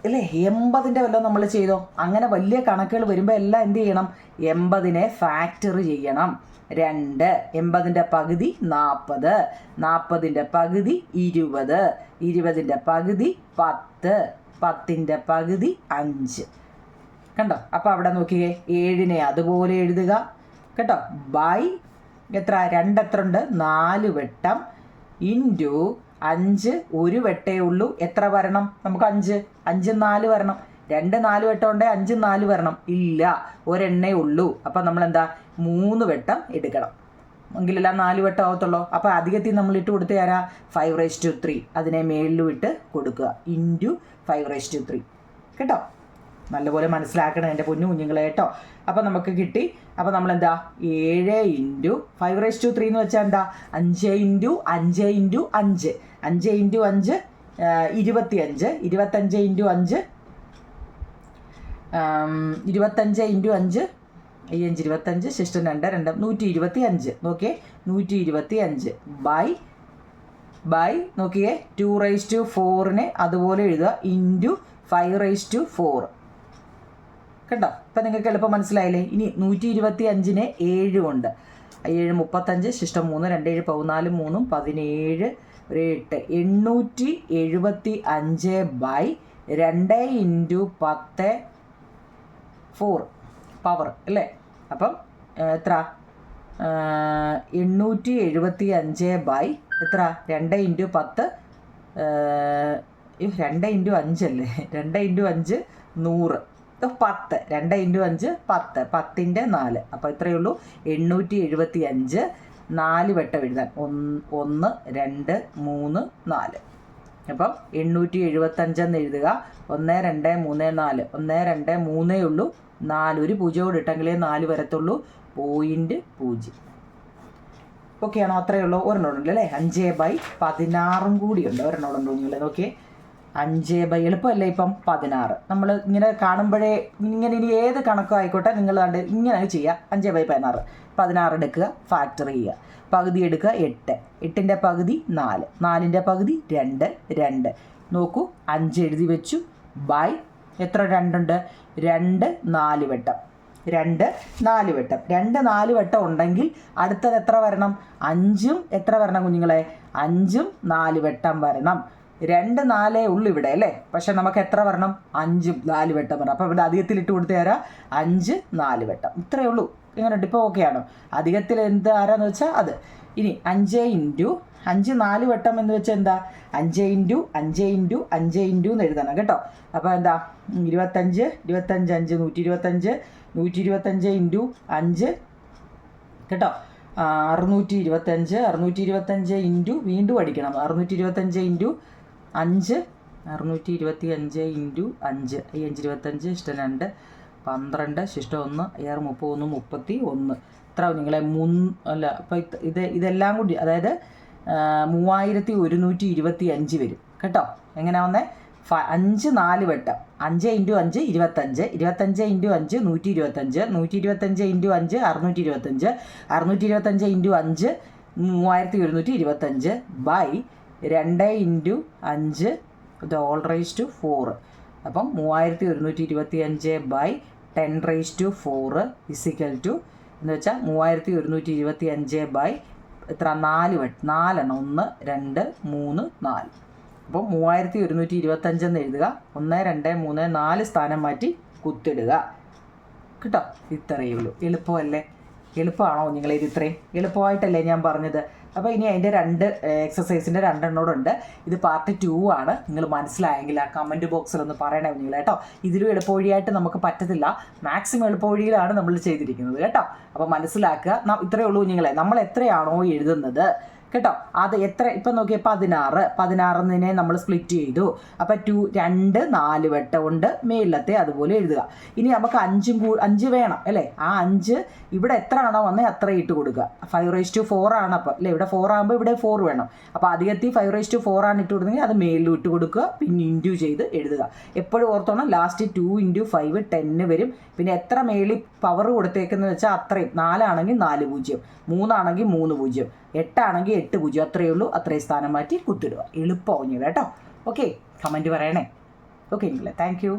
അല്ലേ. 80ൻ്റെ വല്ലതും നമ്മൾ ചെയ്തോ? അങ്ങനെ വലിയ കണക്കുകൾ വരുമ്പോൾ എല്ലാം എന്ത് ചെയ്യണം? 80നെ ഫാക്ടർ ചെയ്യണം. 2 80ൻ്റെ പകുതി 40, 40ൻ്റെ പകുതി 20, 20ൻ്റെ പകുതി 10, 10ൻ്റെ പകുതി 5. കണ്ടോ? അപ്പോൾ അവിടെ നോക്കിയേ, 7നെ അതുപോലെ എഴുതുക കേട്ടോ. ബൈ എത്ര? 2 എത്ര ഉണ്ട്? 4 വട്ടം ഇൻറ്റു 5 1 വട്ടേ ഉള്ളൂ. എത്ര വരണം നമുക്ക്? 5 5 4 വരണം. 2 4 വട്ടം ഉണ്ടേ 5 4 വരണം. ഇല്ല, ഒരെണ്ണേ ഉള്ളൂ. അപ്പം നമ്മൾ എന്താ? 3 വട്ടം എടുക്കണം. എങ്കിലെല്ലാം 4 വട്ടം ആവത്തുള്ളൂ. അപ്പോൾ അധികത്തിൽ നമ്മൾ ഇട്ട് കൊടുത്ത ആരാ? 5⁻³ അതിനെ മേളിലും ഇട്ട് കൊടുക്കുക. ഇൻറ്റു 5⁻³ കേട്ടോ. നല്ലപോലെ മനസ്സിലാക്കണം എൻ്റെ പൊന്നു കുഞ്ഞുങ്ങളെ കേട്ടോ. അപ്പോൾ നമുക്ക് കിട്ടി. അപ്പോൾ നമ്മളെന്താ? 7 × 5⁻³ എന്ന് വെച്ചാൽ എന്താ? 5 × 5 × 5 5 × 5 25 25 × 5 25 × 5 25 ശിഷ്ടം 2 2 125. നോക്കിയേ, 125 ബൈ നോക്കിയേ 2⁻⁴ അതുപോലെ എഴുതുക. ഇൻറ്റു 5⁻⁴. കേട്ടോ. ഇപ്പം നിങ്ങൾക്ക് എളുപ്പം മനസ്സിലായില്ലേ? ഇനി 125നെ 7 കൊണ്ട് 7 35 ശിഷ്ടം 3 2 7 14 3 17 8 875 ബൈ 2 × 10 4 പവർ അല്ലേ. അപ്പം എത്ര? 875 ബൈ എത്ര? 2 × 10 2 × 5 അല്ലേ. 2 × 5 100 10. 2 × 5 10, 10ൻ്റെ 4. അപ്പോൾ ഇത്രയേ ഉള്ളൂ. 875 4 വട്ടം എഴുതാൻ. 1 2 3 4. അപ്പം 875 എന്ന് എഴുതുക. 1 2 3 4 1 2 3 ഉള്ളൂ. 4 ഒരു 0 ഇട്ടെങ്കിലേ 4 വരത്തുള്ളൂ. 0.0. ഓക്കെ ആണോ? അത്രയേ ഉള്ളൂ. ഒരെണ്ണമുണ്ട് അല്ലേ. 5/16 കൂടിയുണ്ട്. ഒരെണ്ണമുണ്ടോ നിങ്ങൾ നോക്കിയേ. 5 എളുപ്പമല്ലേ ഇപ്പം? 16. നമ്മൾ ഇങ്ങനെ കാണുമ്പോഴേ ഇങ്ങനെ ഇനി ഏത് കണക്കും ആയിക്കോട്ടെ നിങ്ങൾ കണ്ട് ഇങ്ങനെ ചെയ്യുക. 5/16 16 എടുക്കുക, ഫാക്ടർ ചെയ്യുക. പകുതി എടുക്കുക 8, 8ൻ്റെ പകുതി 4, 4ൻ്റെ പകുതി 2 2. നോക്കൂ, 5 എഴുതി വെച്ചു. ബൈ എത്ര? 2 ഉണ്ട്. 2 4 വട്ടം 2 4 വട്ടം 2 4 വട്ടം ഉണ്ടെങ്കിൽ അടുത്തത് എത്ര വരണം? 5ഉം എത്ര വരണം കുഞ്ഞുങ്ങളെ? 5ഉം 4 വട്ടം വരണം. 2 4 ഉള്ളു ഇവിടെ അല്ലേ. പക്ഷെ നമുക്ക് എത്ര വരണം? 5ഉം 4 വട്ടം വരണം. അപ്പോൾ ഇവിടെ അധികത്തിൽ ഇട്ട് കൊടുത്ത് തരാം. 5 4 വട്ടം ഇത്രയേ ഉള്ളൂ. എങ്ങനെയുണ്ട്? ഇപ്പോൾ ഓക്കെ ആണോ? അധികത്തിൽ എന്ത് ആരാന്ന് വെച്ചാൽ അത്. ഇനി 5 × 5 4 വട്ടം എന്ന് വെച്ചാൽ എന്താ? 5 × 5 × 5 എന്ന് എഴുതണം കേട്ടോ. അപ്പോൾ എന്താ? 25 25 5 125 125 × 5 കേട്ടോ. 625 625 വീണ്ടും അടിക്കണം. 625 × 5 625 × 5 525 ഇഷ്ടം 2 12 ശിഷ്ടം 1 6 31 31. ഇത്ര നിങ്ങളെ അല്ല അപ്പോൾ ഇതെല്ലാം കൂടി അതായത് 3125 വരും കേട്ടോ. എങ്ങനെയാ വന്നേ? 5 4 വട്ടം 5 × 5 25, 25 × 5 125, 125 × 5 625, 625 × 5 3125 ബൈ 2 × 5 (4). അപ്പം 3125 ബൈ 10⁴ ഇസിക്കൽ ടു എന്ന് വെച്ചാൽ 3125 ബൈ എത്ര 4 4 1 2 3 4. അപ്പോൾ 3125 എന്ന് എഴുതുക, 1 2 3 4 സ്ഥാനം മാറ്റി കുത്തിടുക കേട്ടോ. ഇത്രയേ ഉള്ളൂ. എളുപ്പമല്ലേ? എളുപ്പമാണോ? നിങ്ങളിത് ഇത്രയും എളുപ്പമായിട്ടല്ലേ ഞാൻ പറഞ്ഞത്? അപ്പോൾ ഇനി അതിൻ്റെ 2 എക്സസൈസിൻ്റെ 2 എണ്ണോടുണ്ട്. ഇത് പാർട്ട് 2 ആണ്. നിങ്ങൾ മനസ്സിലായെങ്കിൽ ആ കമൻറ്റ് ബോക്സിലൊന്ന് പറയണേ നിങ്ങൾ കേട്ടോ. ഇതിലും എളുപ്പവഴിയായിട്ട് നമുക്ക് പറ്റത്തില്ല, മാക്സിമം എളുപ്പവഴിയിലാണ് നമ്മൾ ചെയ്തിരിക്കുന്നത് കേട്ടോ. അപ്പോൾ മനസ്സിലാക്കുക. ഇത്രയേ ഉള്ളൂ നിങ്ങളെ. നമ്മൾ എത്രയാണോ എഴുതുന്നത് കേട്ടോ, അത് എത്ര ഇപ്പം നോക്കിയാൽ 16 നമ്മൾ സ്പ്ലിറ്റ് ചെയ്തു. അപ്പം 2 4 വട്ടം കൊണ്ട് മേലത്തെ അതുപോലെ എഴുതുക. ഇനി നമുക്ക് 5 വേണം അല്ലേ? ആ 5 ഇവിടെ എത്ര ആണോ വന്നത് അത്ര ഇട്ട് കൊടുക്കുക. 5⁴ ആണ് അപ്പം അല്ലേ? ഇവിടെ 4 ആകുമ്പോൾ ഇവിടെ 4 വേണം. അപ്പോൾ അധികത്തി 5⁴ ആണ് ഇട്ട് കൊടുത്തെങ്കിൽ അത് മേലിലും ഇട്ട് കൊടുക്കുക, പിന്നെ ഇൻറ്റു ചെയ്ത് എഴുതുക. എപ്പോഴും ഓർത്തോണം, ലാസ്റ്റ് 2 × 5 10 വരും. പിന്നെ എത്ര മേളിൽ പവർ കൊടുത്തേക്കെന്ന് വെച്ചാൽ അത്രയും. 4 ആണെങ്കിൽ 4 0, 3 ആണെങ്കിൽ 3 0, 8 ആണെങ്കിൽ 8 0. അത്രയേ ഉള്ളൂ. അത്രയും സ്ഥാനം മാറ്റി കുത്തിടുക. എളുപ്പമാവും കേട്ടോ. ഓക്കെ, കമൻറ്റ് പറയണേ. Okay, thank you.